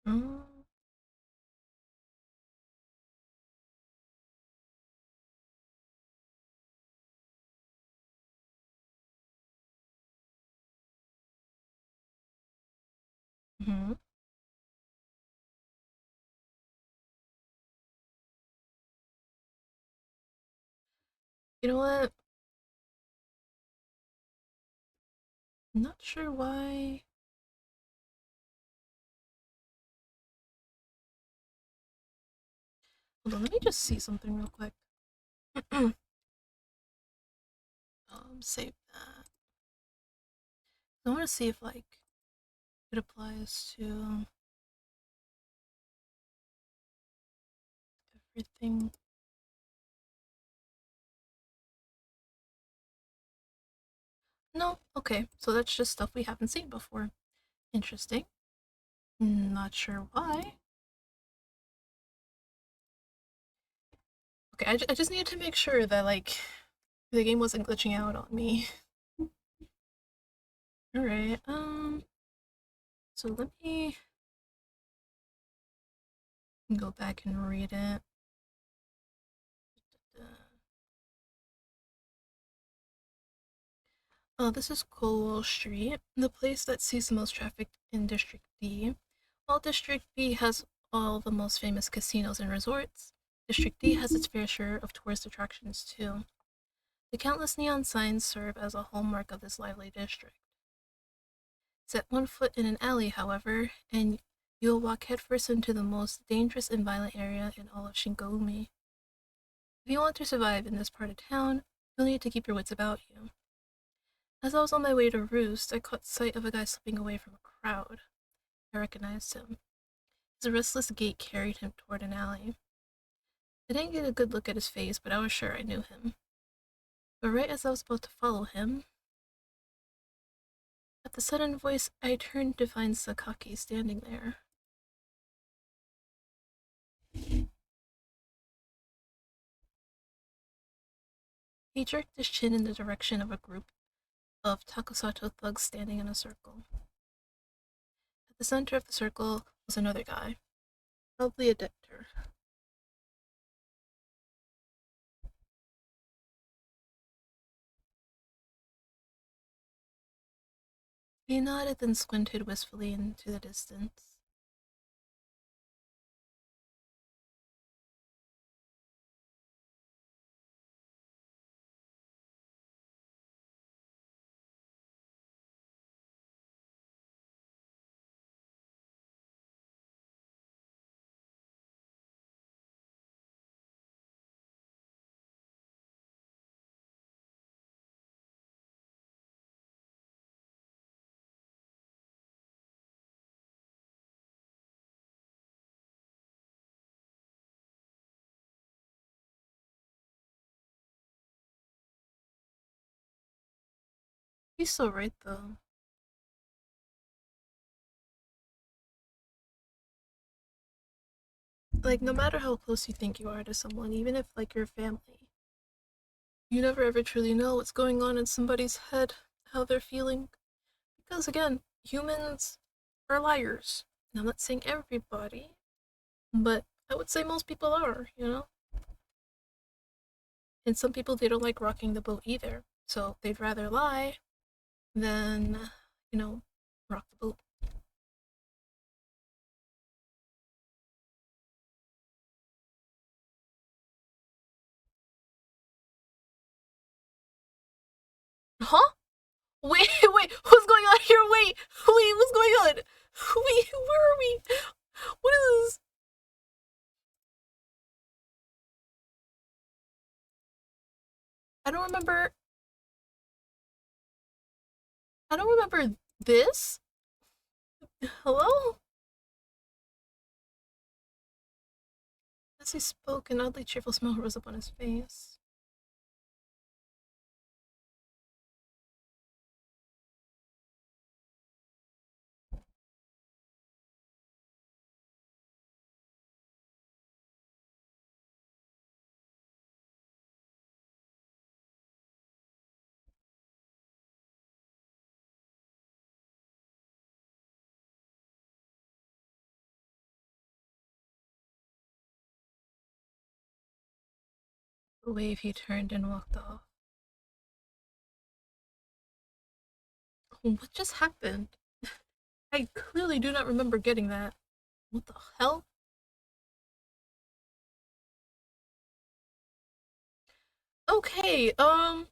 Mm. Hmm. You know what? I'm not sure why. Hold on, let me just see something real quick. Save that. I want to see if like it applies to everything. No, okay, so that's just stuff we haven't seen before. Interesting. Not sure why. Okay, I just needed to make sure that like the game wasn't glitching out on me. All right. So let me go back and read it. Oh, this is Colwell Street, the place that sees the most traffic in District D. While District B has all the most famous casinos and resorts, District D has its fair share of tourist attractions too. The countless neon signs serve as a hallmark of this lively district. Set one foot in an alley, however, and you'll walk headfirst into the most dangerous and violent area in all of Shinkoumi. If you want to survive in this part of town, you'll need to keep your wits about you. As I was on my way to Roost, I caught sight of a guy slipping away from a crowd. I recognized him. His restless gait carried him toward an alley. I didn't get a good look at his face, but I was sure I knew him. But right as I was about to follow him, at the sudden voice, I turned to find Sakaki standing there. He jerked his chin in the direction of a group of Takusato thugs standing in a circle. At the center of the circle was another guy, probably a debtor. He nodded, then squinted wistfully into the distance. He's so right, though. Like, no matter how close you think you are to someone, even if, like, your family, you never ever truly know what's going on in somebody's head, how they're feeling. Because, again, humans are liars. And I'm not saying everybody, but I would say most people are, you know? And some people, they don't like rocking the boat either. So they'd rather lie than, you know, rock the boat. Huh? Wait, wait, what's going on here? Wait, what's going on? Wait, where are we? What is this? I don't remember. I don't remember this. Hello? As he spoke, an oddly cheerful smile rose up on his face. The wave he turned and walked off. What just happened? I clearly do not remember getting that. What the hell? Okay, I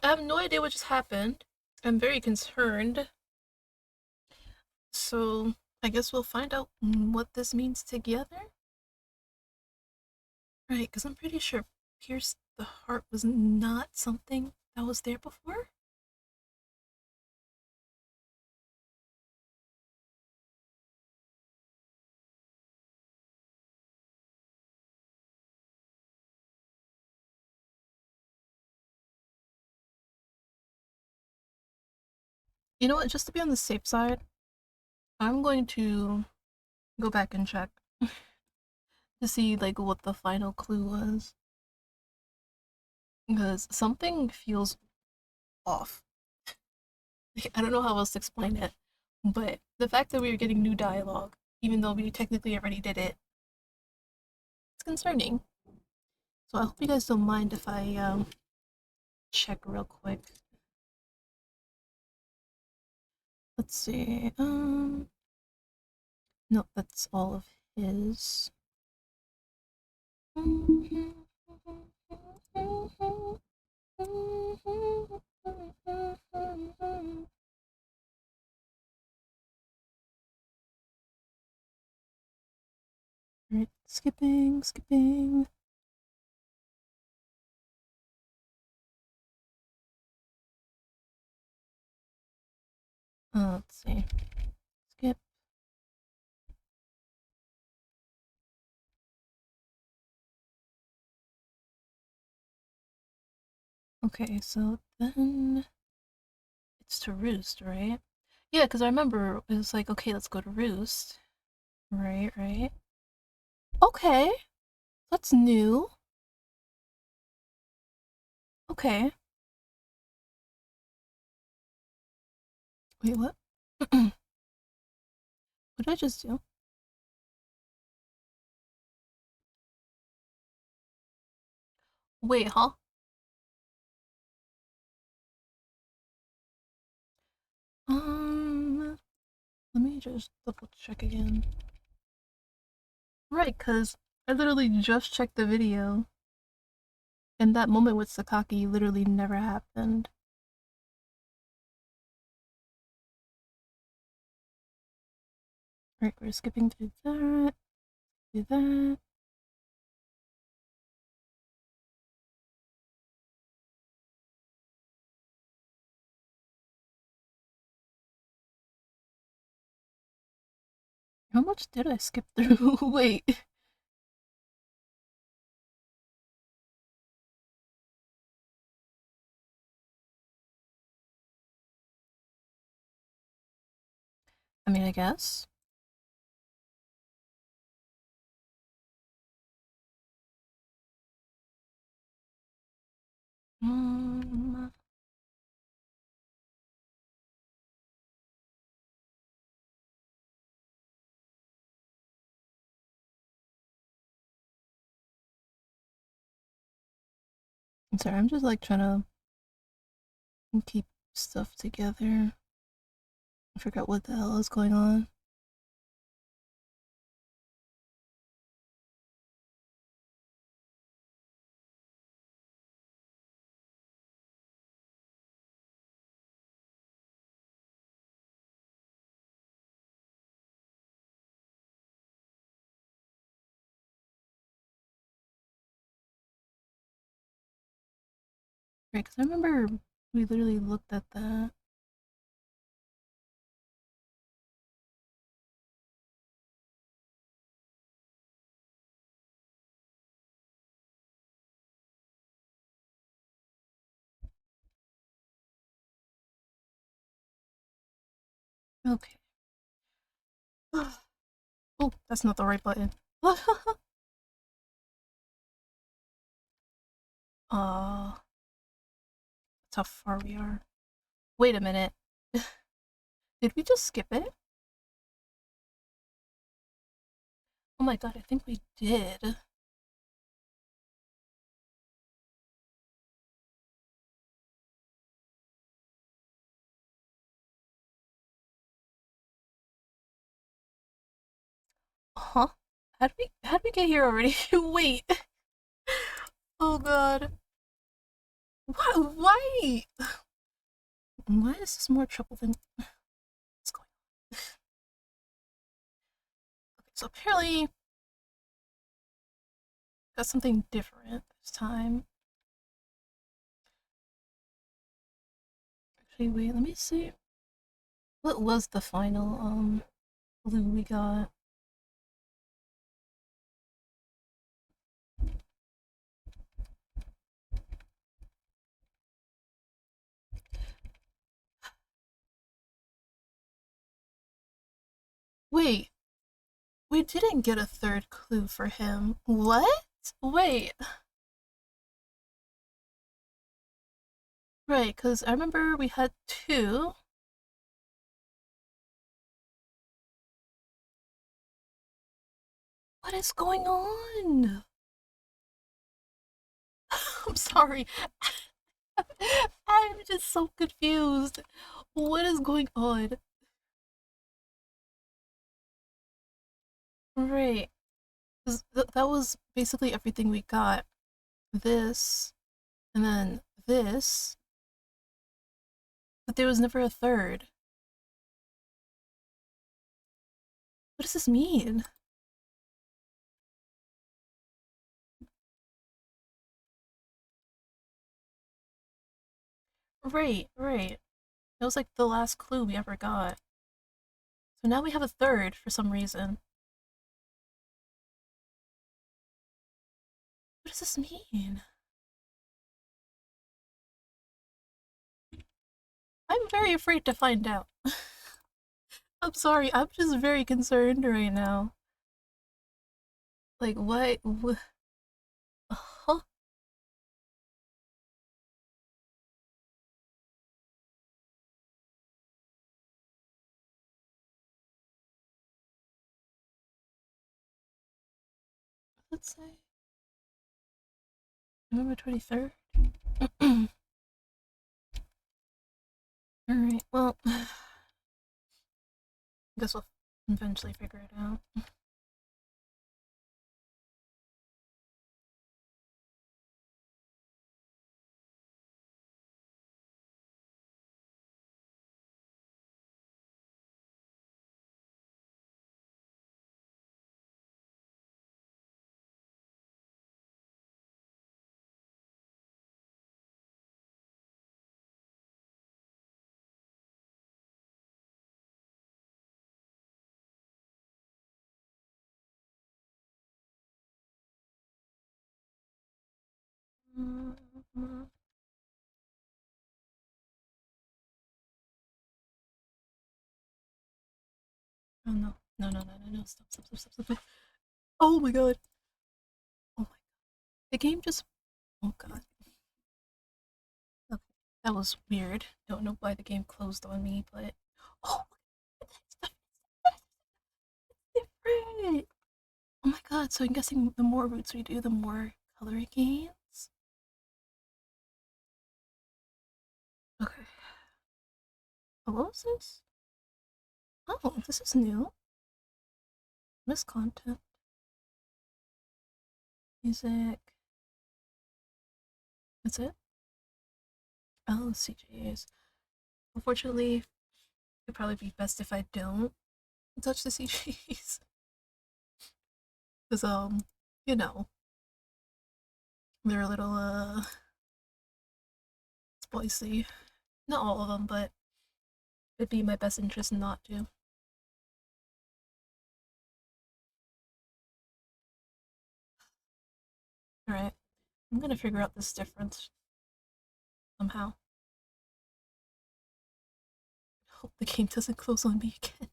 have no idea what just happened. I'm very concerned. So, I guess we'll find out what this means together? Right, because I'm pretty sure Pierce the Heart was not something that was there before. You know what, just to be on the safe side, I'm going to go back and check to see like what the final clue was. Because something feels off. Like, I don't know how else to explain it. But the fact that we are getting new dialogue, even though we technically already did it, it's concerning. So I hope you guys don't mind if I check real quick. Let's see. No, that's all of his. Alright, skipping. Let's see. Skip. Okay, so then it's to Roost, right? Yeah, because I remember it was like, okay, let's go to Roost. Right. Okay, that's new. Okay. Wait, what? What did I just do? Wait, huh? Let me just double check again. Right, because I literally just checked the video, and that moment with Sakaki literally never happened. Right, we're skipping through that, do that. How much did I skip through? Wait. I mean, I guess. Um, I'm sorry, I'm just like trying to keep stuff together. I forgot what the hell is going on. Right, because I remember we literally looked at that. Okay. Oh, that's not the right button. That's how far we are. Wait a minute. Did we just skip it? Oh my god, I think we did. Huh? How'd we get here already? Wait. Oh god. Why? Why is this more trouble than what's going on? Okay, so apparently got something different this time. Actually, wait, let me see. What was the final clue we got? Wait, we didn't get a third clue for him. What? Wait. Right, because I remember we had two. What is going on? I'm sorry. I'm just so confused. What is going on? Right. 'Cause that was basically everything we got. This, and then this, but there was never a third. What does this mean? Right, right. It was like the last clue we ever got. So now we have a third for some reason. What does this mean? I'm very afraid to find out. I'm sorry, I'm just very concerned right now. Like, what? Huh? Let's say November 23rd. Alright, well, I guess we'll eventually figure it out. Oh no. No, no, no, no, no. Stop, stop, stop, stop, stop. Oh my god. Oh my god. The game just. Oh god. Okay. That was weird. Don't know why the game closed on me, but. Oh, stuff is different. Oh my god. So I'm guessing the more routes we do, the more color it gains. Okay. Oh, what was this? Oh, this is new. This content. Music. That's it? Oh, CJs. Unfortunately, it'd probably be best if I don't touch the CGs. Because, you know, they're a little, spicy. Not all of them, but it'd be my best interest not to. Alright, I'm gonna figure out this difference somehow. Hope the game doesn't close on me again.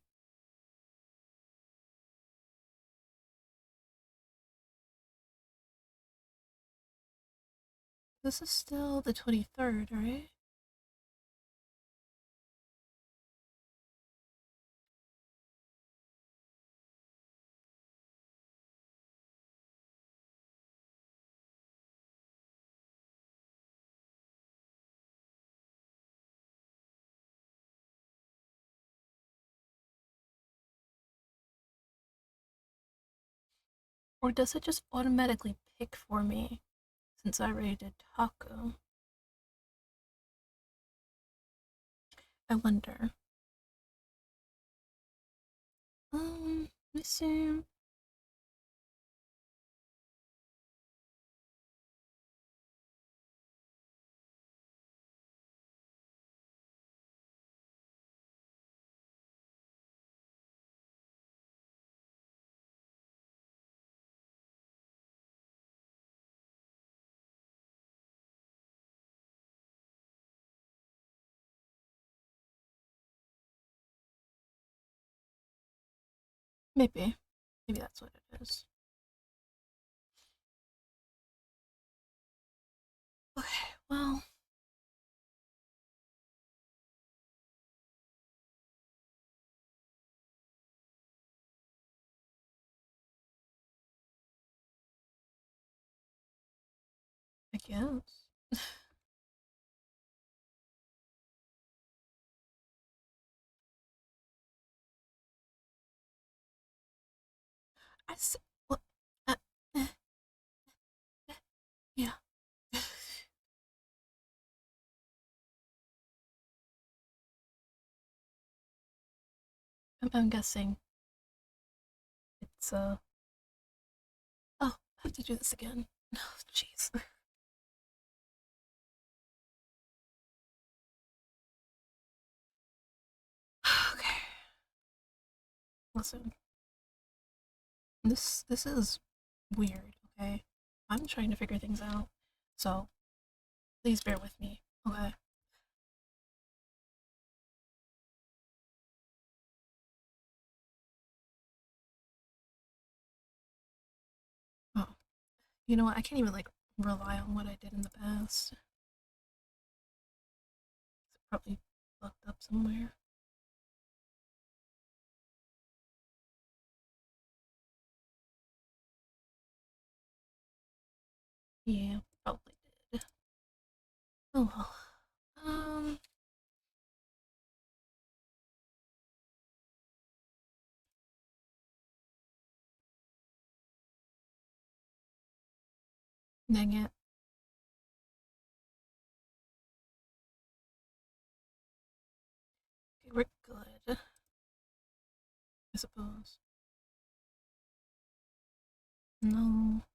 This is still the 23rd, right? Or does it just automatically pick for me since I already did taco? I wonder. Let me see. Maybe. Maybe that's what it is. Okay, well. I guess. I s- what? Uh, eh, yeah. I'm guessing it's Oh, I have to do this again. No, jeez. Okay. Listen. This is weird, okay? I'm trying to figure things out. So, please bear with me, okay? Oh, you know what? I can't even like rely on what I did in the past. It's probably fucked up somewhere. Yeah, probably did. Oh well. Um, Dang it. Okay, we're good, I suppose. No.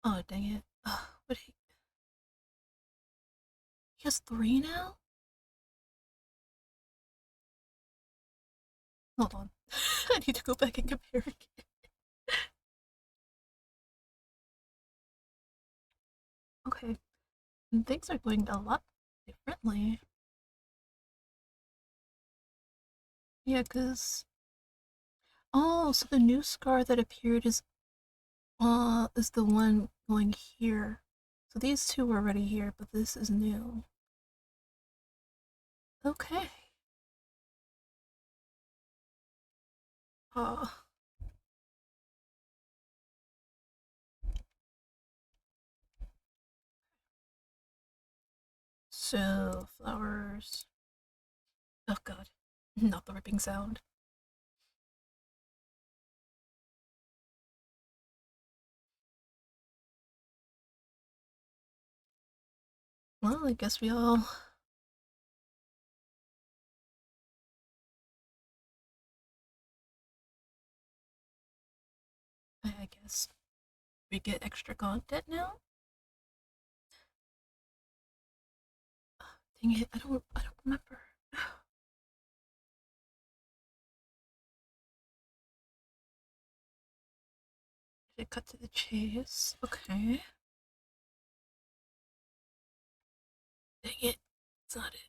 Oh, dang it. What he has three now? Hold on. I need to go back and compare again. Okay, and things are going a lot differently. Yeah, cause oh, so the new scar that appeared is the one going here. So these two were already here, but this is new. Okay. Uh, so flowers. Oh god, not the ripping sound. Well, I guess we all. I guess we get extra content now. Dang it, I don't remember. Did it cut to the chase? Okay. Dang it, it's not it.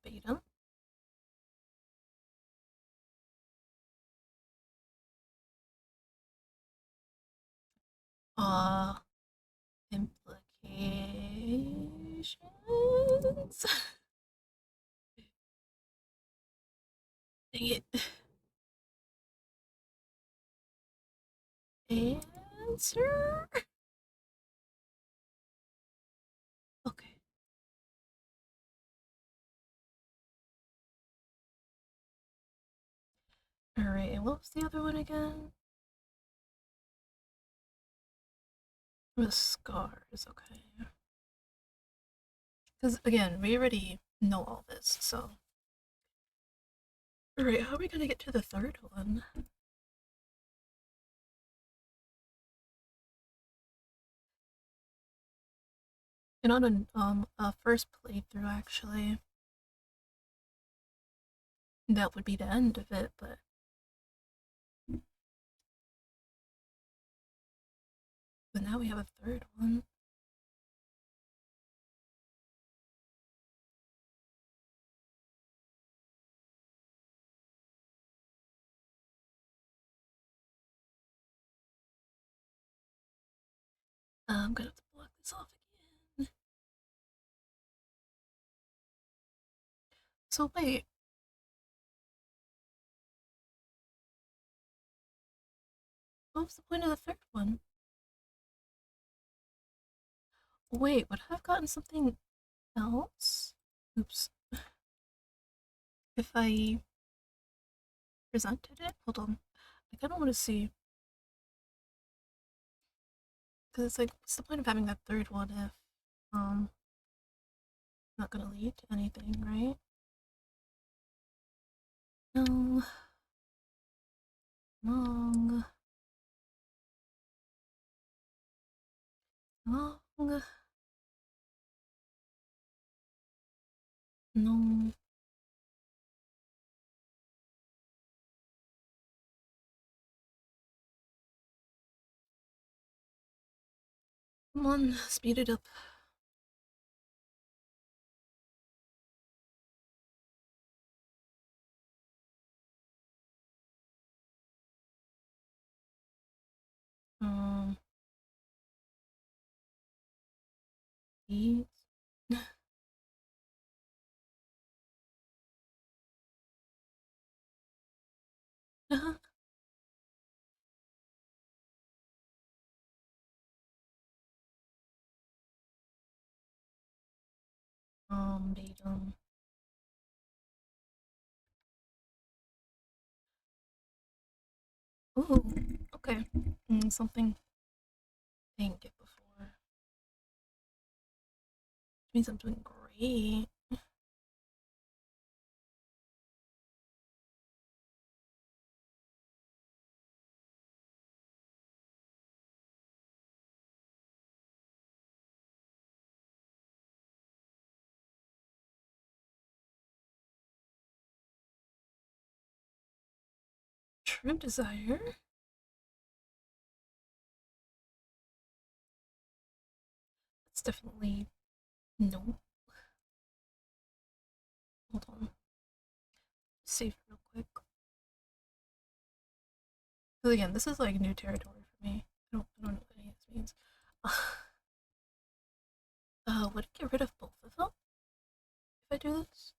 Beta. Uh, implications. Dang it. Answer? Okay. Alright, and what was the other one again? The scars, okay. Because again, we already know all this, so. Alright, how are we gonna get to the third one? And on a first playthrough, actually, that would be the end of it, but now we have a third one. I'm gonna have to block this off again. So wait, what was the point of the third one? Wait, would I have gotten something else? Oops. If I presented it? Hold on. I kinda wanna see. Because it's like, what's the point of having that third one if, um, not gonna lead to anything, right? No. Wrong. Wrong. No. Come on, speed it up. Um, speed. Datum. Ooh, okay. Something I didn't get before. Means I'm doing great. True desire? That's definitely no. Hold on. Save real quick. Because again, this is like new territory for me. I don't know what any of this means. Would it get rid of both of them if I do this?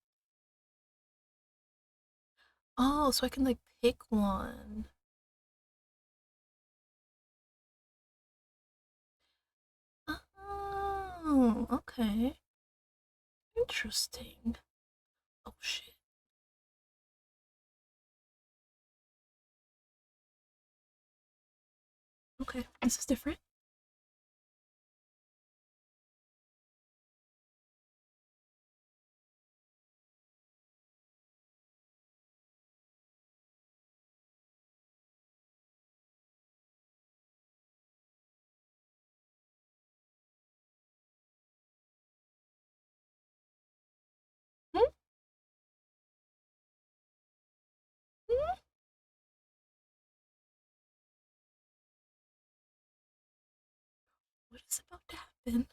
Oh, so I can like pick one. Oh, okay. Interesting. Oh shit. Okay, this is different. Hmm? Hmm? What is about to happen?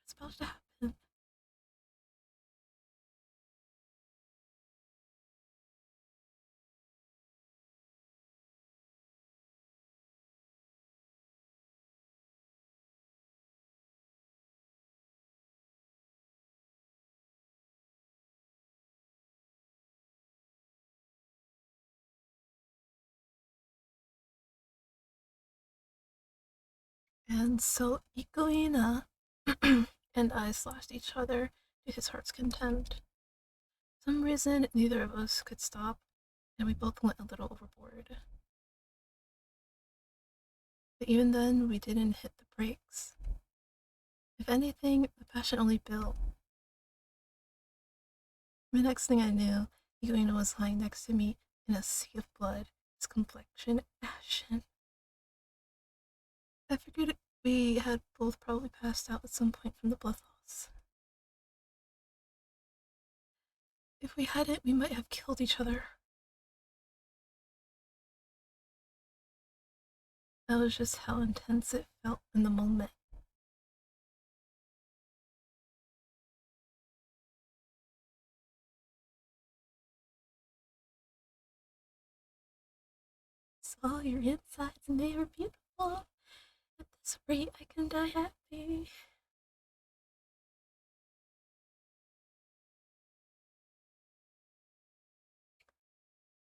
What's about to happen? And so Ikuina and I slashed each other to his heart's content. For some reason, neither of us could stop, and we both went a little overboard. But even then, we didn't hit the brakes. If anything, the passion only built. The next thing I knew, Ikuina was lying next to me in a sea of blood, his complexion ashen. I figured we had both probably passed out at some point from the blood loss. If we hadn't, we might have killed each other. That was just how intense it felt in the moment. Saw your insides and they were beautiful. At this rate, I can die happy.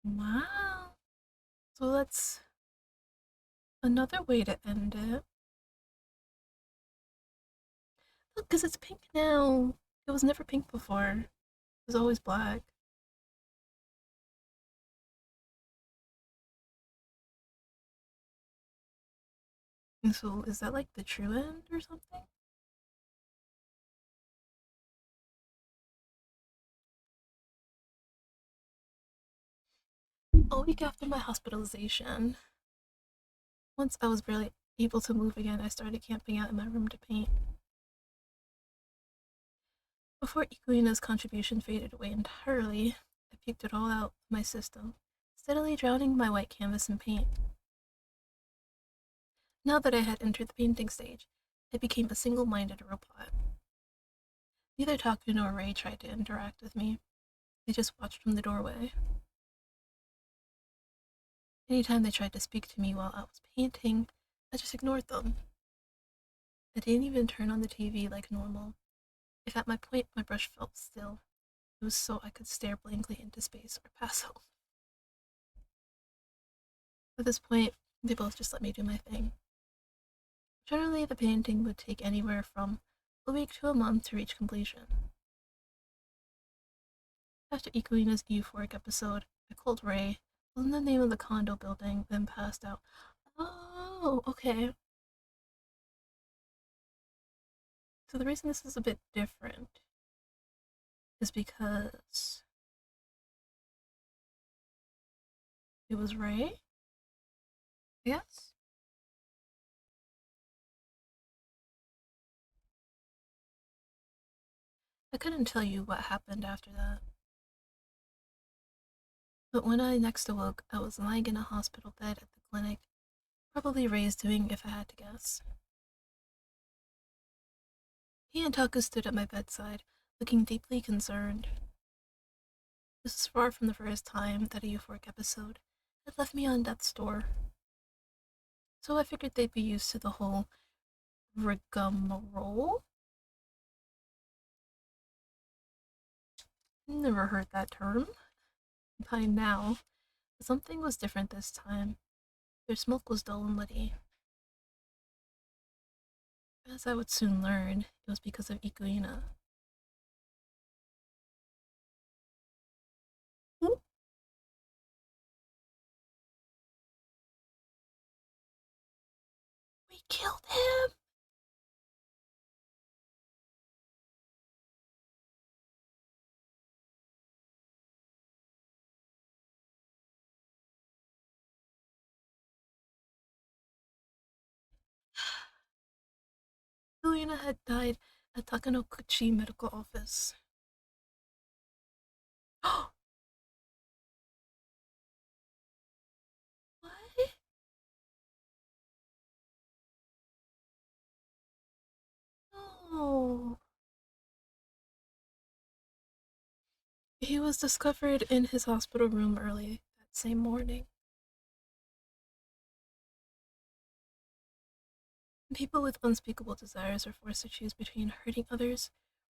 Wow. So that's another way to end it. Look, because it's pink now. It was never pink before. It was always black. And so is that like the true end or something? A week after my hospitalization, once I was barely able to move again, I started camping out in my room to paint. Before Ikuina's contribution faded away entirely, I puked it all out of my system, steadily drowning my white canvas in paint. Now that I had entered the painting stage, I became a single-minded robot. Neither Taku nor Ray tried to interact with me. They just watched from the doorway. Anytime they tried to speak to me while I was painting, I just ignored them. I didn't even turn on the TV like normal. If at my point my brush felt still, it was so I could stare blankly into space or pass out. At this point, they both just let me do my thing. Generally, the painting would take anywhere from a week to a month to reach completion. After Ikuina's euphoric episode, I called Ray, told him the name of the condo building, then passed out. Oh, okay. So the reason this is a bit different is because it was Ray, yes? I couldn't tell you what happened after that. But when I next awoke, I was lying in a hospital bed at the clinic, probably Ray's doing if I had to guess. He and Taku stood at my bedside, looking deeply concerned. This was far from the first time that a euphoric episode had left me on death's door. So I figured they'd be used to the whole rigmarole. Never heard that term. By now, something was different this time. Their smoke was dull and litty. As I would soon learn, it was because of Ikuina. We killed him! Ikuina had died at Takanokuchi Medical Office. What? No. He was discovered in his hospital room early that same morning. People with unspeakable desires are forced to choose between hurting others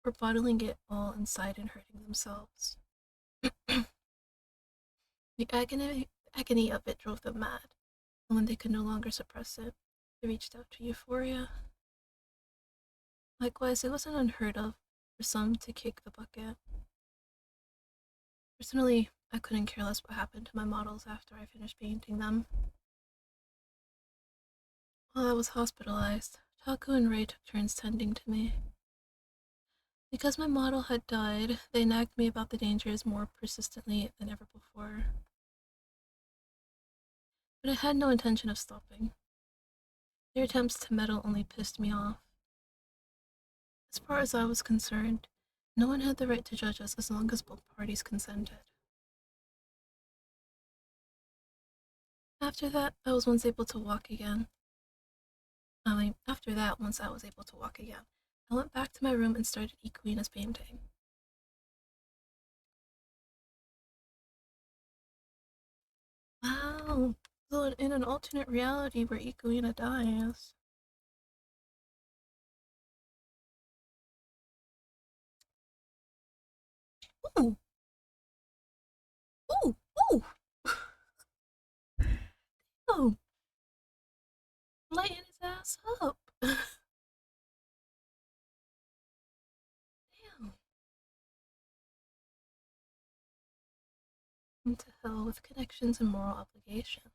or bottling it all inside and hurting themselves. The agony of it drove them mad, and when they could no longer suppress it, I reached out to Euphoria. Likewise, it wasn't unheard of for some to kick the bucket. Personally, I couldn't care less what happened to my models after I finished painting them. While I was hospitalized, Taku and Ray took turns tending to me. Because my model had died, they nagged me about the dangers more persistently than ever before. But I had no intention of stopping. Their attempts to meddle only pissed me off. As far as I was concerned, no one had the right to judge us as long as both parties consented. After that, I was once able to walk again. Once I was able to walk again, I went back to my room and started Ikuina's painting. Wow, so in an alternate reality where Ikuina dies. Ooh! Ooh! Ooh! Oh! Lighten his ass up! Damn. And to hell with connections and moral obligations.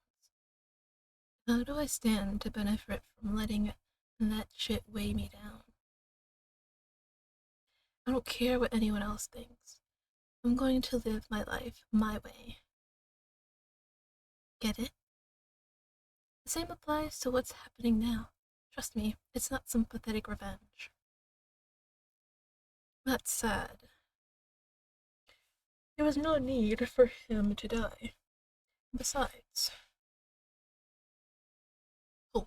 How do I stand to benefit from letting that shit weigh me down? I don't care what anyone else thinks. I'm going to live my life my way. Get it? The same applies to what's happening now. Trust me, it's not some pathetic revenge. That said, there was no need for him to die. Besides, Hoa.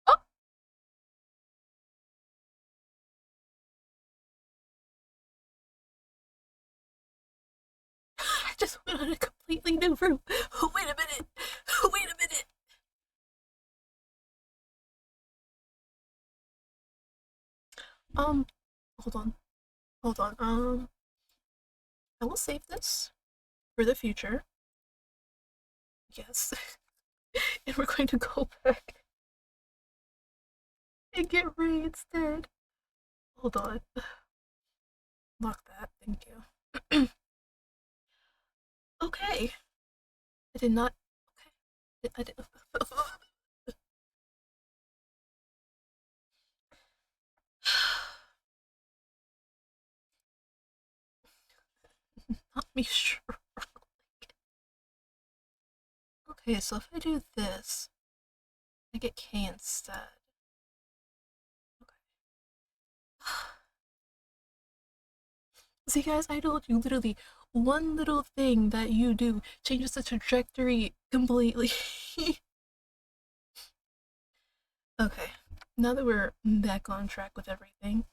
Oh! I just went on a completely new route. Wait a minute. Wait a minute. Um, hold on. Hold on. I will save this for the future. Yes. And we're going to go back and get Ray instead. Hold on. Lock that. Thank you. Okay. I did not. Okay. I did. Not me sure. Okay, so if I do this, I get K instead. Okay. See, guys, I told you literally one little thing that you do changes the trajectory completely. Okay, now that we're back on track with everything.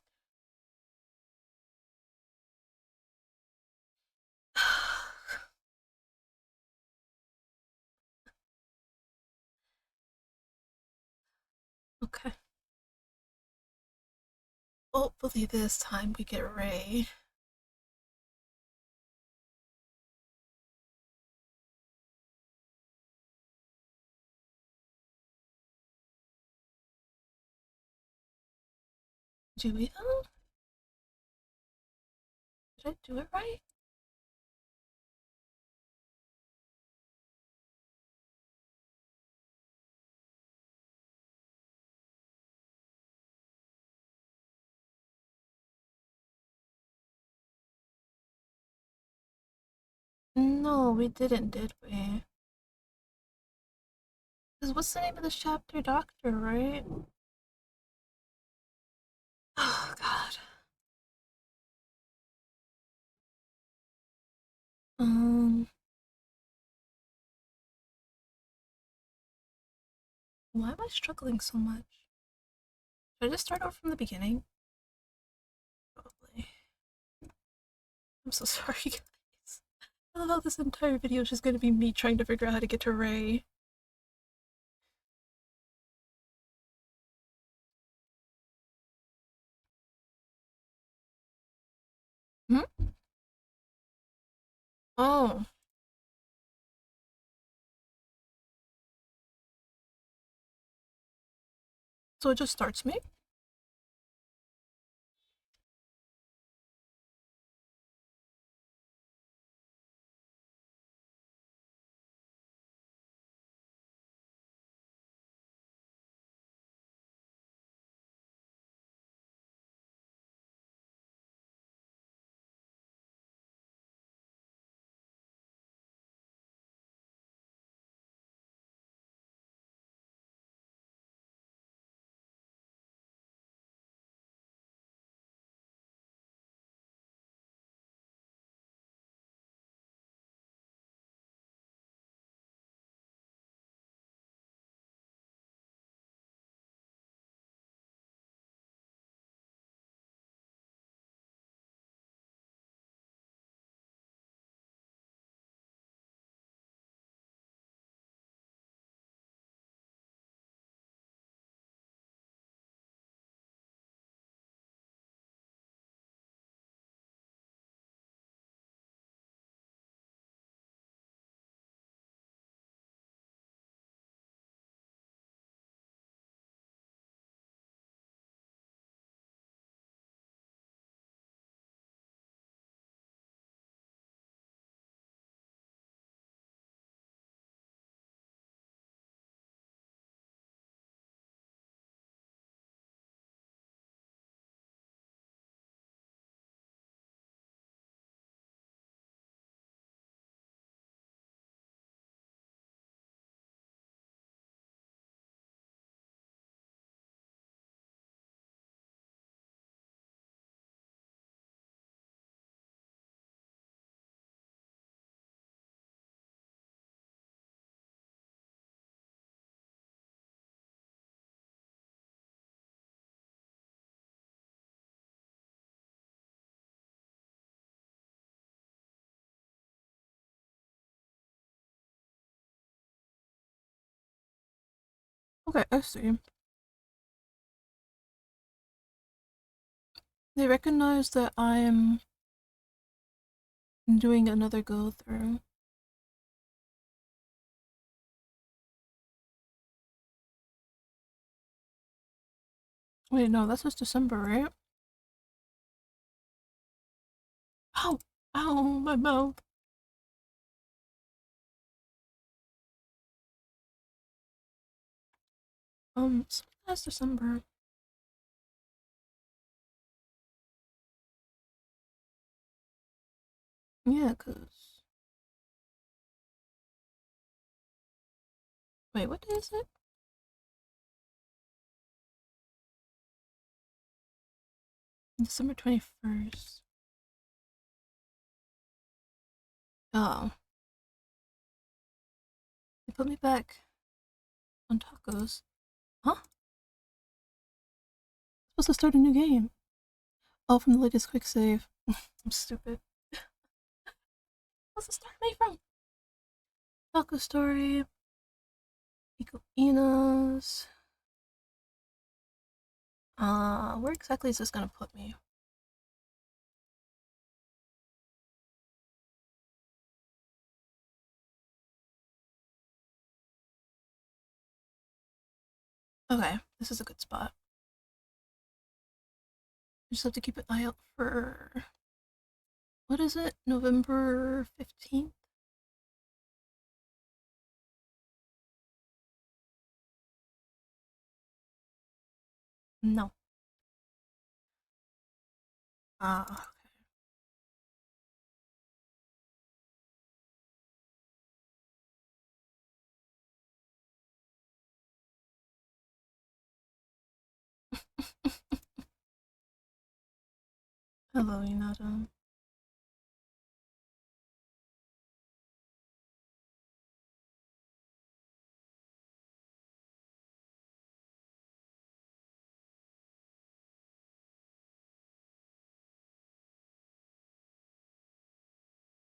Okay. Hopefully this time we get Ray. Do we though? Did I do it right? No, we didn't, did we? Because what's the name of this chapter? Doctor, right? Oh, God. Um, why am I struggling so much? Should I just start over from the beginning? Probably. I'm so sorry, guys. I love how this entire video is just gonna be me trying to figure out how to get to Ray. Oh, so it just starts me? Okay, I see. They recognize that I'm doing another go through. Wait, no, that's just December, right? Ow! Ow, my mouth. So that's December. Yeah, cause wait, what day is it? December 21st. Oh, they put me back on tacos. Huh? I'm supposed to start a new game. Oh, from the latest quick save. I'm stupid. What's the start me from? Taco Story. Pico Inas. Where exactly is this gonna put me? Okay, this is a good spot. I just have to keep an eye out for what is it? November 15th? No. Ah, hello, Inada.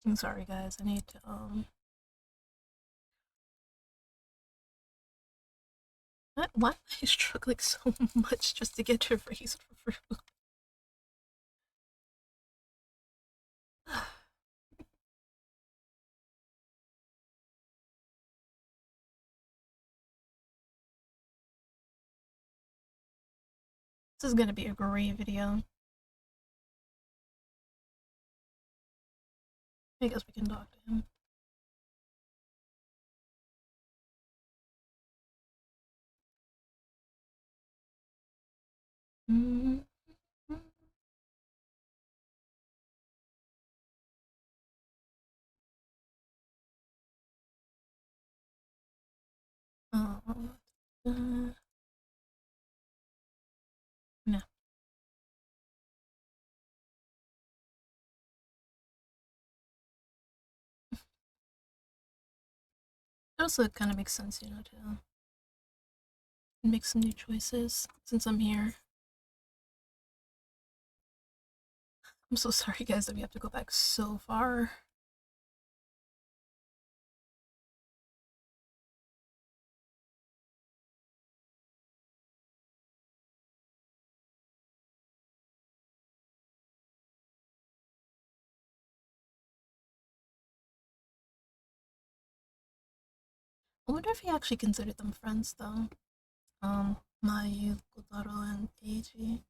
I'm sorry, guys. I need to why am I struggling so much just to get to raise for fruit? This is gonna be a great video. I guess we can talk to him. Mm-hmm. No. It also kind of makes sense, to make some new choices since I'm here. I'm so sorry, guys, that we have to go back so far. I wonder if he actually considered them friends, though. Mayu, Kotaro, and Eiji.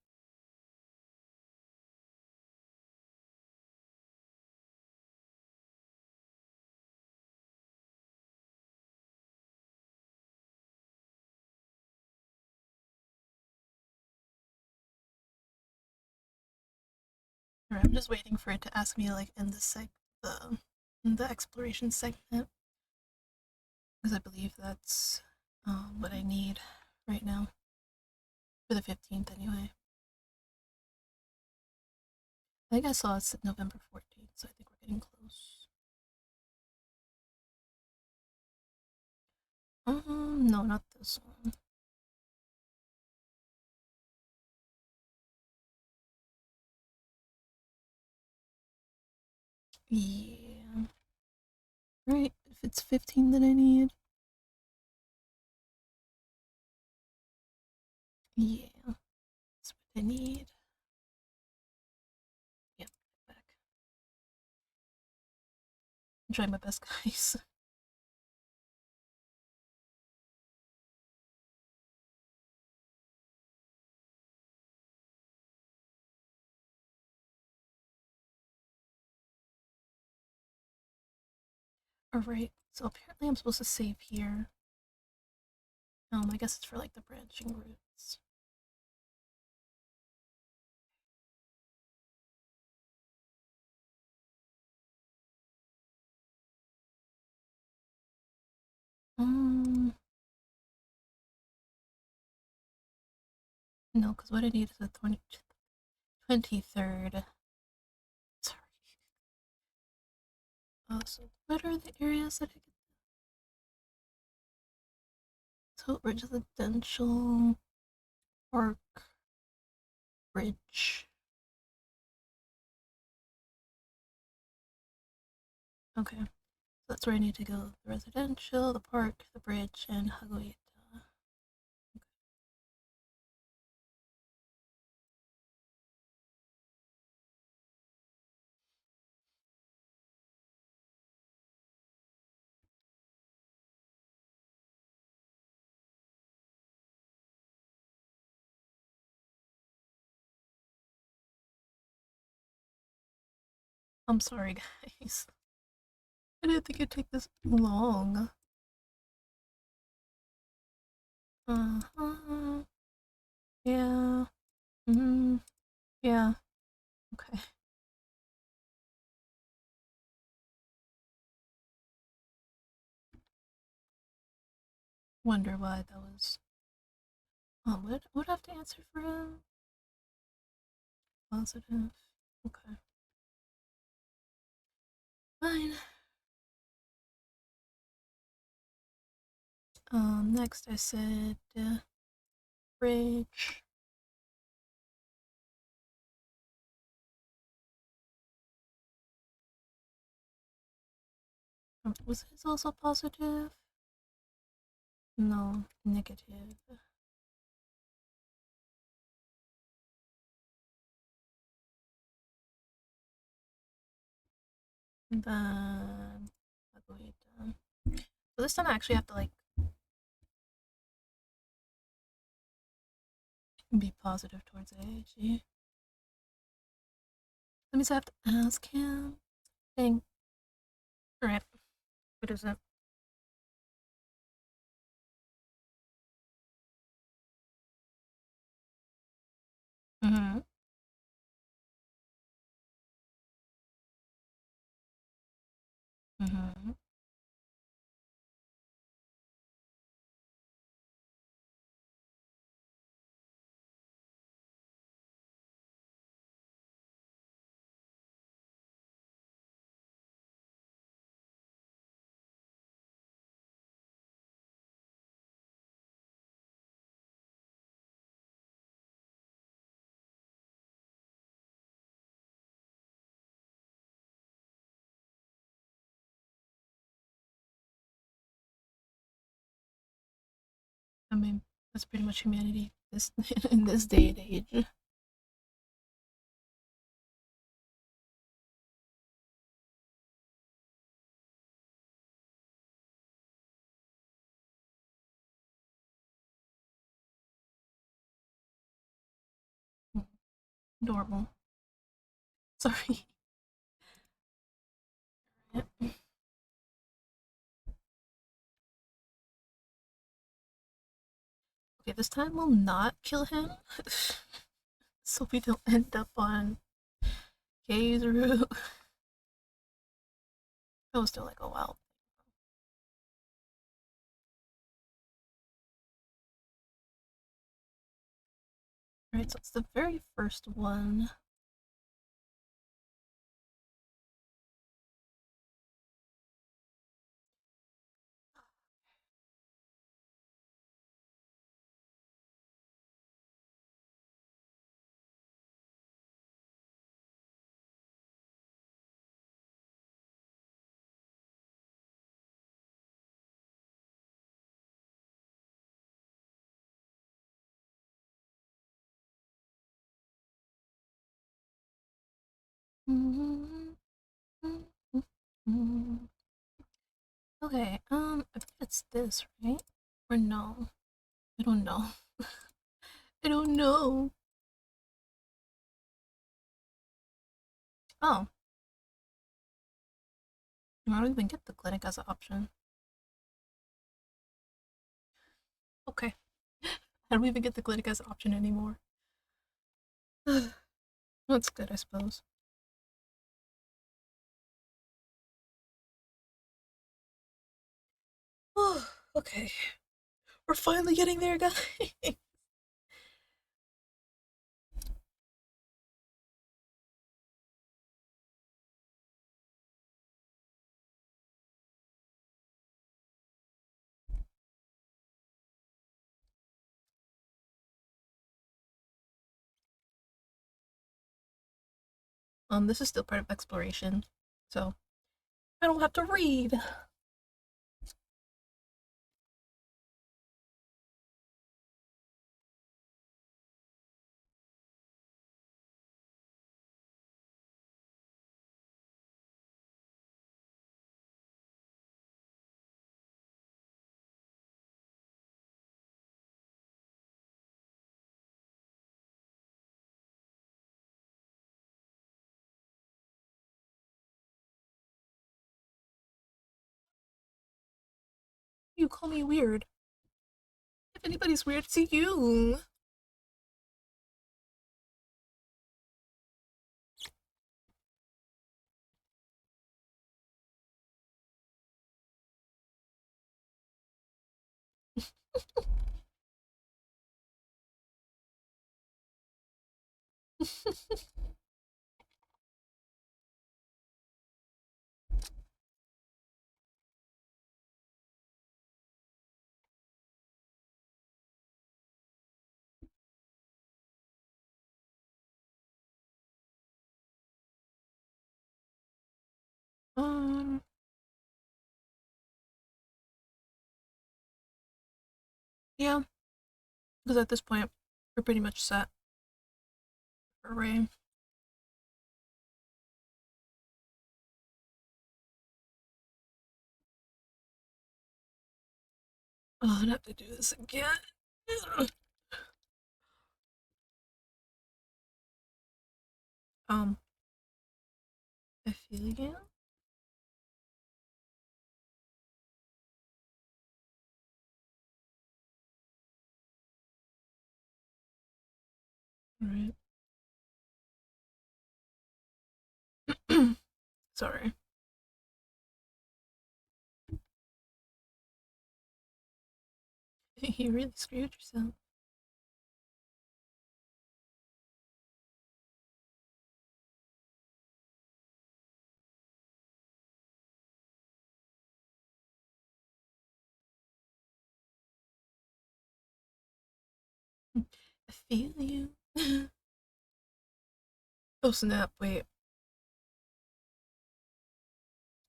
Alright, I'm just waiting for it to ask me, like, in the exploration segment. Because I believe that's what I need right now. For the 15th, anyway. I think I saw it's November 14th, so I think we're getting close. No, not this one. Yeah. Right, if it's 15 that I need. Yeah, that's what I need. Yep, back. I'm trying my best, guys. Alright, so apparently I'm supposed to save here. I guess it's for like the branching routes. Um, no, because what I need is the 23rd. Sorry. So what are the areas that I get? So residential, park, bridge. Okay, so that's where I need to go. The residential, the park, the bridge, and Hagoita. I'm sorry, guys. I didn't think it'd take this long. Uh-huh. Yeah. Mm-hmm. Yeah. Okay. Wonder why that was. What I have to answer for him? Positive. Okay. Fine. Next I said bridge. Was his also positive? No, negative. And then Margarita. So this time I actually have to like Be positive towards AIG. That means I have to ask him. Dang. Alright. What is it? Mm-hmm. Mm-hmm. I mean, that's pretty much humanity this in this day and age. Normal. Sorry. Okay, this time we'll not kill him. So we don't end up on Kay's route. That was still like a while. Alright, so it's the very first one. Okay, I think it's this, right? Or no? I don't know. I don't know. Oh, I don't even get the clinic as an option. Okay. I don't even get the clinic as an option anymore. That's good, I suppose. Oh, okay. We're finally getting there, guys. This is still part of exploration, so I don't have to read. You call me weird. If anybody's weird, it's you. Um, yeah, because at this point, we're pretty much set for Ray. Oh, I'd have to do this again. Um, I feel you. Alright. Sorry. You really screwed yourself. I feel you. Oh snap, wait.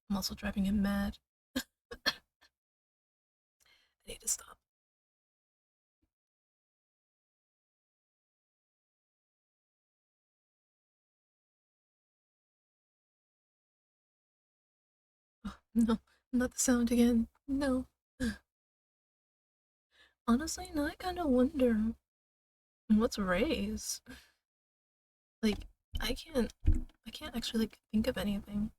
I'm also driving him mad. I need to stop. Oh, no, not the sound again. No. Honestly, now I kind of wonder what's Ray's. Like, I can't, I can't actually like think of anything.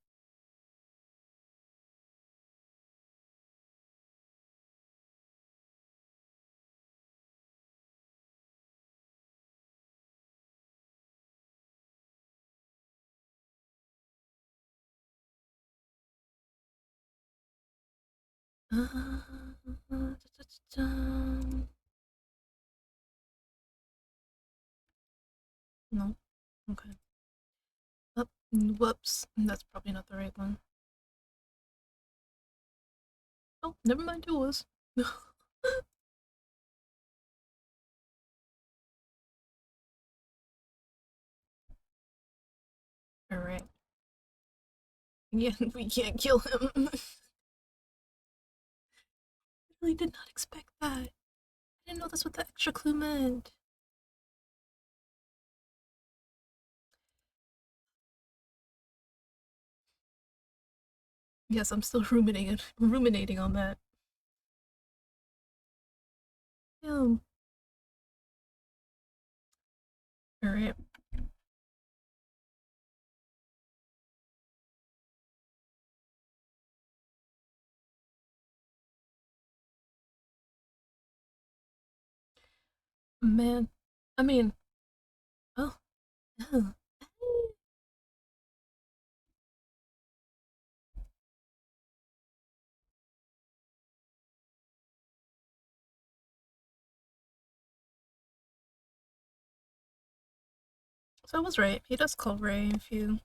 No. Okay. Oh, whoops. That's probably not the right one. Oh, never mind. It was. All right. Yeah, we can't kill him. I really did not expect that. I didn't know that's what the extra clue meant. Yes, I'm still ruminating on that. Yeah. All right. Man. I mean, oh. Oh. So I was right. He does call Ray if you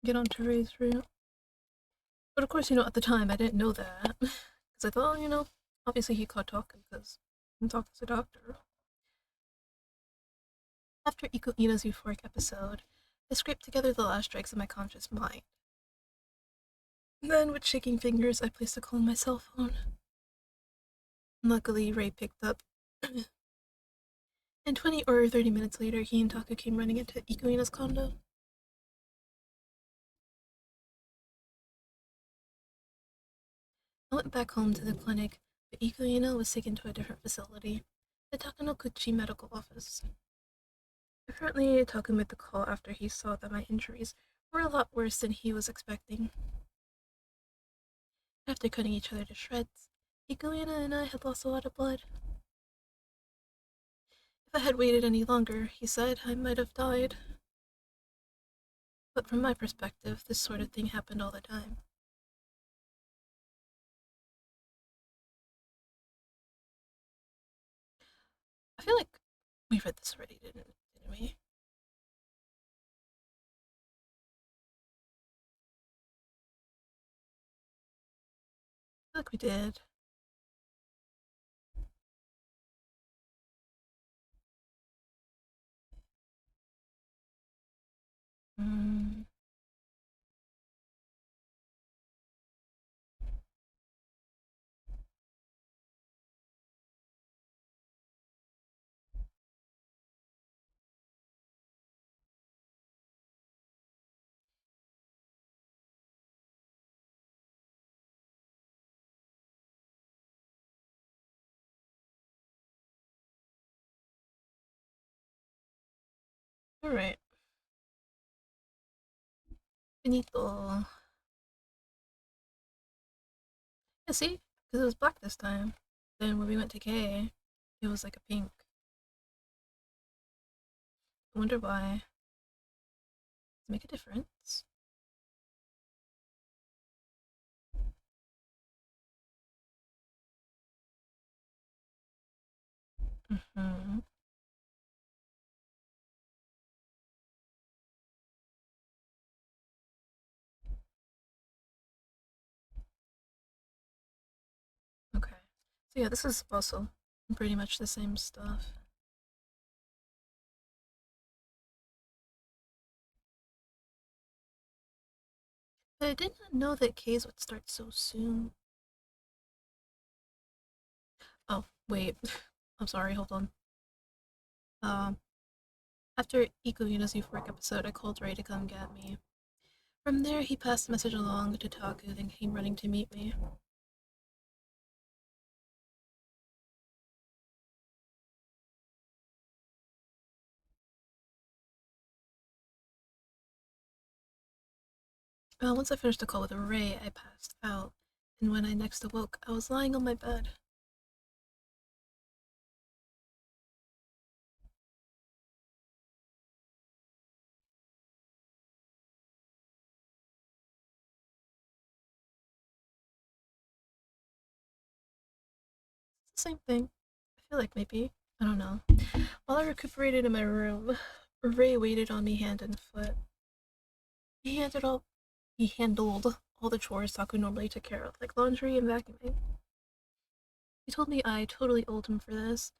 get onto Ray's route. But of course, at the time I didn't know that. Because I thought, obviously he caught talking because Talk a doctor. After Iko Ina's euphoric episode, I scraped together the last dregs of my conscious mind. Then, with shaking fingers, I placed a call on my cell phone. Luckily, Ray picked up, and 20 or 30 minutes later, he and Taku came running into Iko Ina's condo. I went back home to the clinic, but Iko Ina was taken to a different facility, the Takanokuchi Medical Office. Apparently, Taku made the call after he saw that my injuries were a lot worse than he was expecting. After cutting each other to shreds, Ikuina and I had lost a lot of blood. If I had waited any longer, he said, I might have died. But from my perspective, this sort of thing happened all the time. I feel like we read this already, didn't we? I feel like we did. Mm, Alright. Finito. Yeah, see? Because it was black this time. Then when we went to K, it was like a pink. I wonder why. Does it make a difference? Mm-hmm. Okay. So yeah, this is also pretty much the same stuff. But I did not know that K's would start so soon. Oh, wait. I'm sorry, hold on. Um, After Ikuina's euphoric episode, I called Ray to come get me. From there, he passed the message along to Taku, then came running to meet me. Once I finished the call with Ray, I passed out, and when I next awoke, I was lying on my bed. It's the same thing. I feel like maybe. I don't know. While I recuperated in my room, Ray waited on me hand and foot. He handled all he handled all the chores Taku normally took care of, like laundry and vacuuming. He told me I totally owed him for this,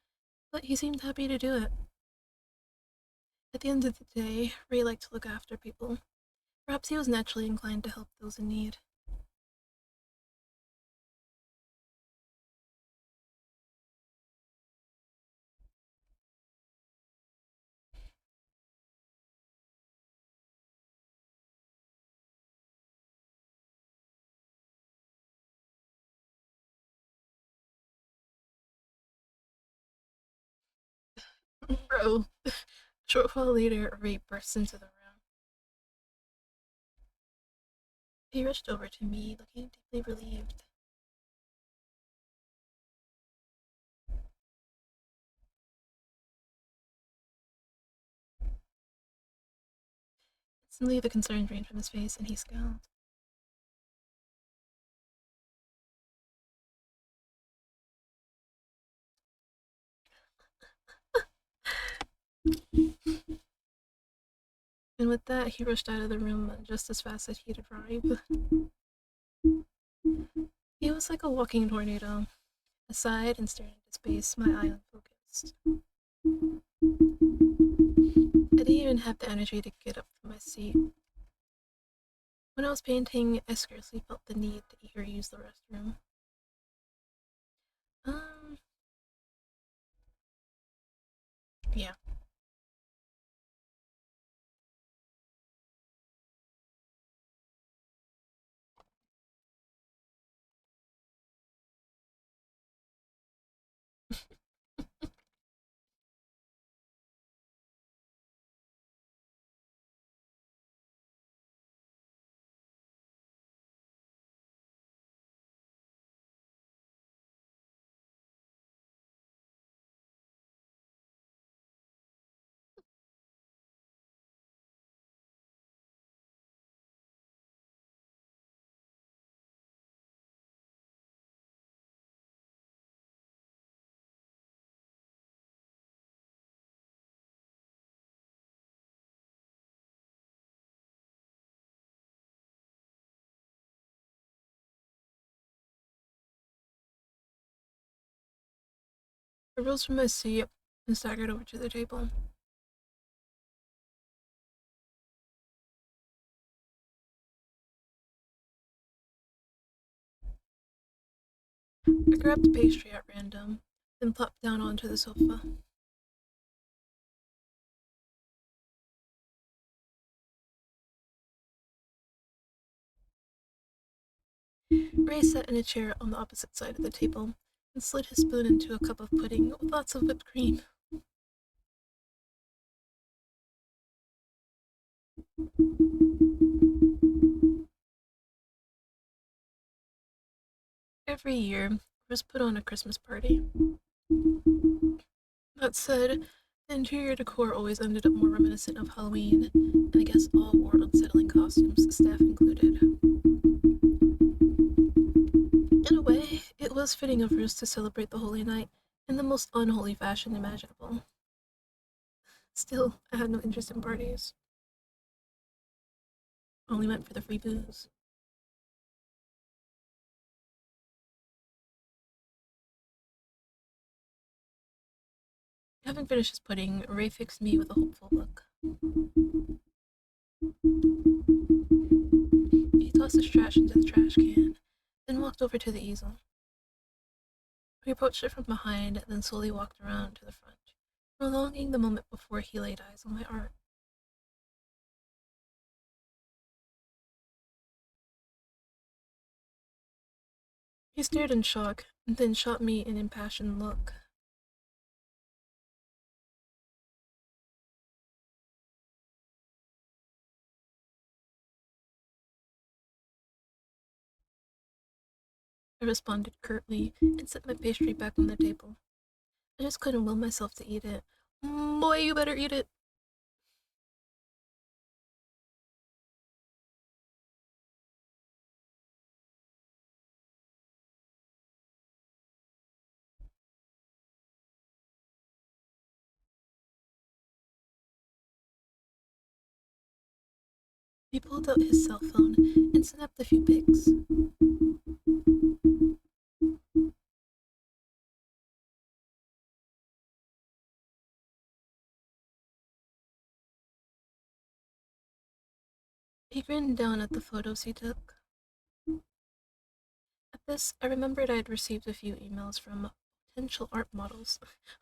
but he seemed happy to do it. At the end of the day, Ray liked to look after people. Perhaps he was naturally inclined to help those in need. Bro. A short while later, Ray burst into the room. He rushed over to me, looking deeply relieved. Suddenly, the concern drained from his face, and he scowled. And with that, he rushed out of the room just as fast as he'd arrived. He was like a walking tornado. I sighed and stared into space, my eye unfocused. I didn't even have the energy to get up from my seat. When I was painting, I scarcely felt the need to eat or use the restroom. Um, yeah. I rose from my seat and staggered over to the table. I grabbed a pastry at random, then plopped down onto the sofa. Ray sat in a chair on the opposite side of the table and slid his spoon into a cup of pudding with lots of whipped cream. Every year, Rose put on a Christmas party. That said, the interior decor always ended up more reminiscent of Halloween, and I guess all wore unsettling costumes, staff included. In a way, it was fitting of Rose to celebrate the holy night in the most unholy fashion imaginable. Still, I had no interest in parties. Only went for the free booze. Having finished his pudding, Ray fixed me with a hopeful look. He tossed his trash into the trash can, then walked over to the easel. We approached it from behind, then slowly walked around to the front, prolonging the moment before he laid eyes on my art. He stared in shock, and then shot me an impassioned look. I responded curtly and set my pastry back on the table. I just couldn't will myself to eat it. Boy, you better eat it. He pulled out his cell phone and snapped a few pics. He grinned down at the photos he took. At this, I remembered I had received a few emails from potential art models.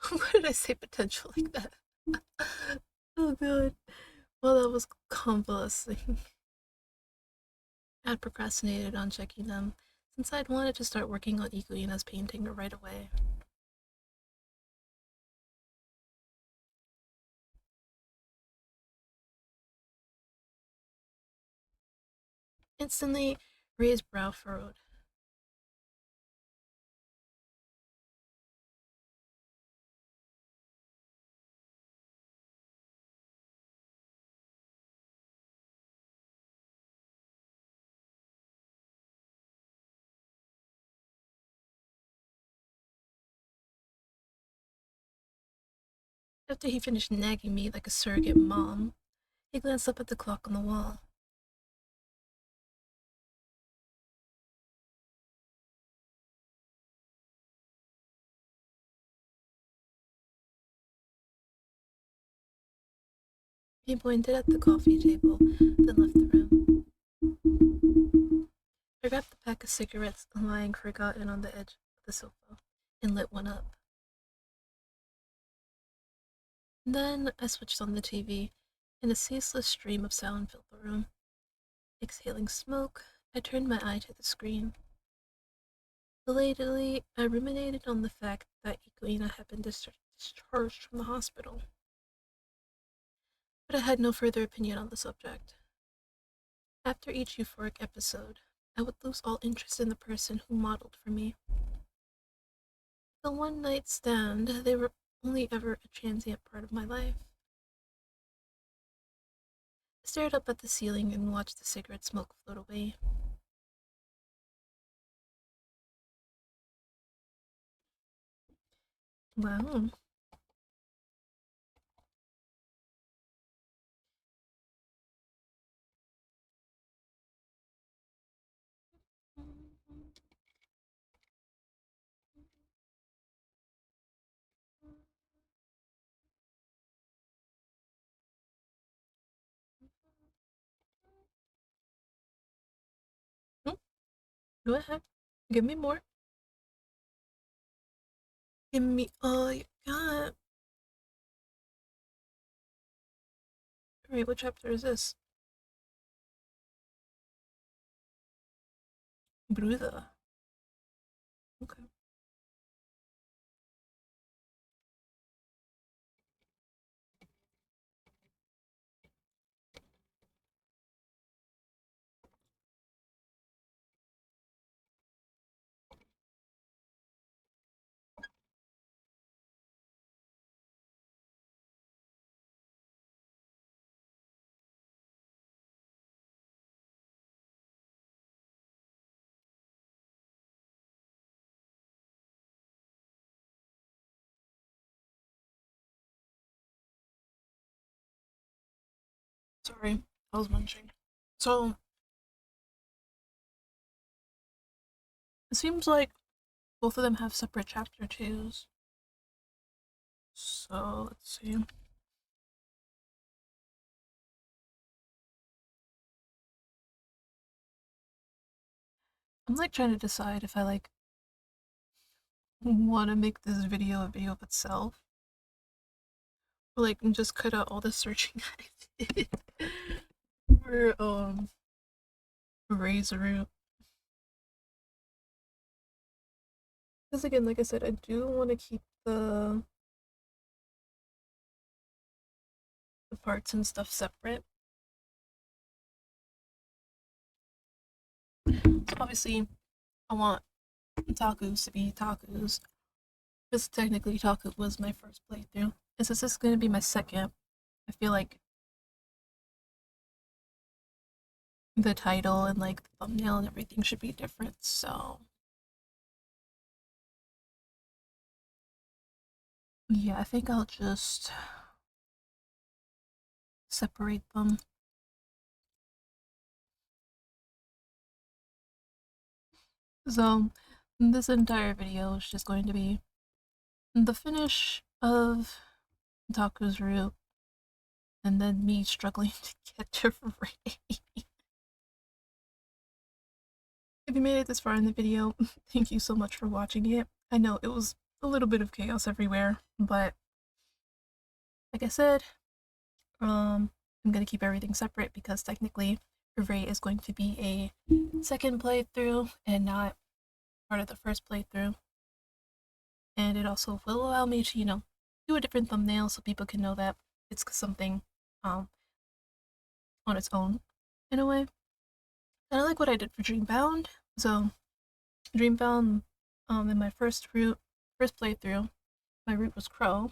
Why did I say potential like that? Oh god. Well, that was convalescing. I had procrastinated on checking them, since I'd wanted to start working on Ikuina's painting right away. Instantly, Ray's brow furrowed. After he finished nagging me like a surrogate mom, he glanced up at the clock on the wall. He pointed at the coffee table, then left the room. I grabbed the pack of cigarettes lying forgotten on the edge of the sofa and lit one up. Then I switched on the TV, and a ceaseless stream of sound filled the room. Exhaling smoke, I turned my eye to the screen. Belatedly, I ruminated on the fact that Ikuina had been discharged from the hospital. But I had no further opinion on the subject. After each euphoric episode, I would lose all interest in the person who modeled for me. The one night stand, they were only ever a transient part of my life. I stared up at the ceiling and watched the cigarette smoke float away. Wow. Oh, go ahead. Give me more. Give me all you got. Alright, what chapter is this? Bruda. Okay. Sorry, I was munching. So, it seems like both of them have separate chapter 2s. So, let's see. I'm like trying to decide if I like want to make this video a video of itself, or like just cut out all the searching I did for Razor Root. Because again, like I said, I do want to keep the parts and stuff separate. So obviously, I want Takus to be Takus. Because technically, Taku was my first playthrough. And since this is going to be my second, I feel like the title and like the thumbnail and everything should be different. So, yeah, I think I'll just separate them. So, this entire video is just going to be the finish of Taku's route and then me struggling to get to Ray. If you made it this far in the video, thank you so much for watching it. I know it was a little bit of chaos everywhere, but like I said, I'm gonna keep everything separate because technically Ray is going to be a second playthrough and not part of the first playthrough. And it also will allow me to, do a different thumbnail so people can know that it's something on its own in a way. And I like what I did for Dreambound. So Dreambound, in my first playthrough, my route was Crow,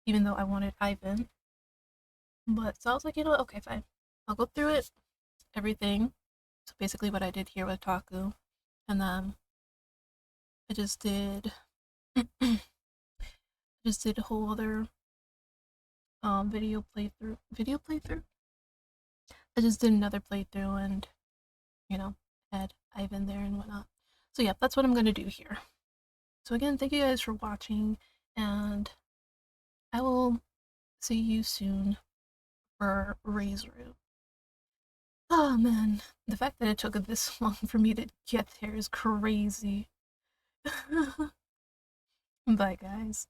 even though I wanted Ivan. But so I was like, okay, fine. I'll go through it, everything. So basically what I did here with Taku. And then I just did I just did a whole other video playthrough. Video playthrough? I just did another playthrough and, had Ivan there and whatnot. So yeah, that's what I'm gonna do here. So again, thank you guys for watching, and I will see you soon for Razor. Oh man, the fact that it took this long for me to get there is crazy. Bye guys.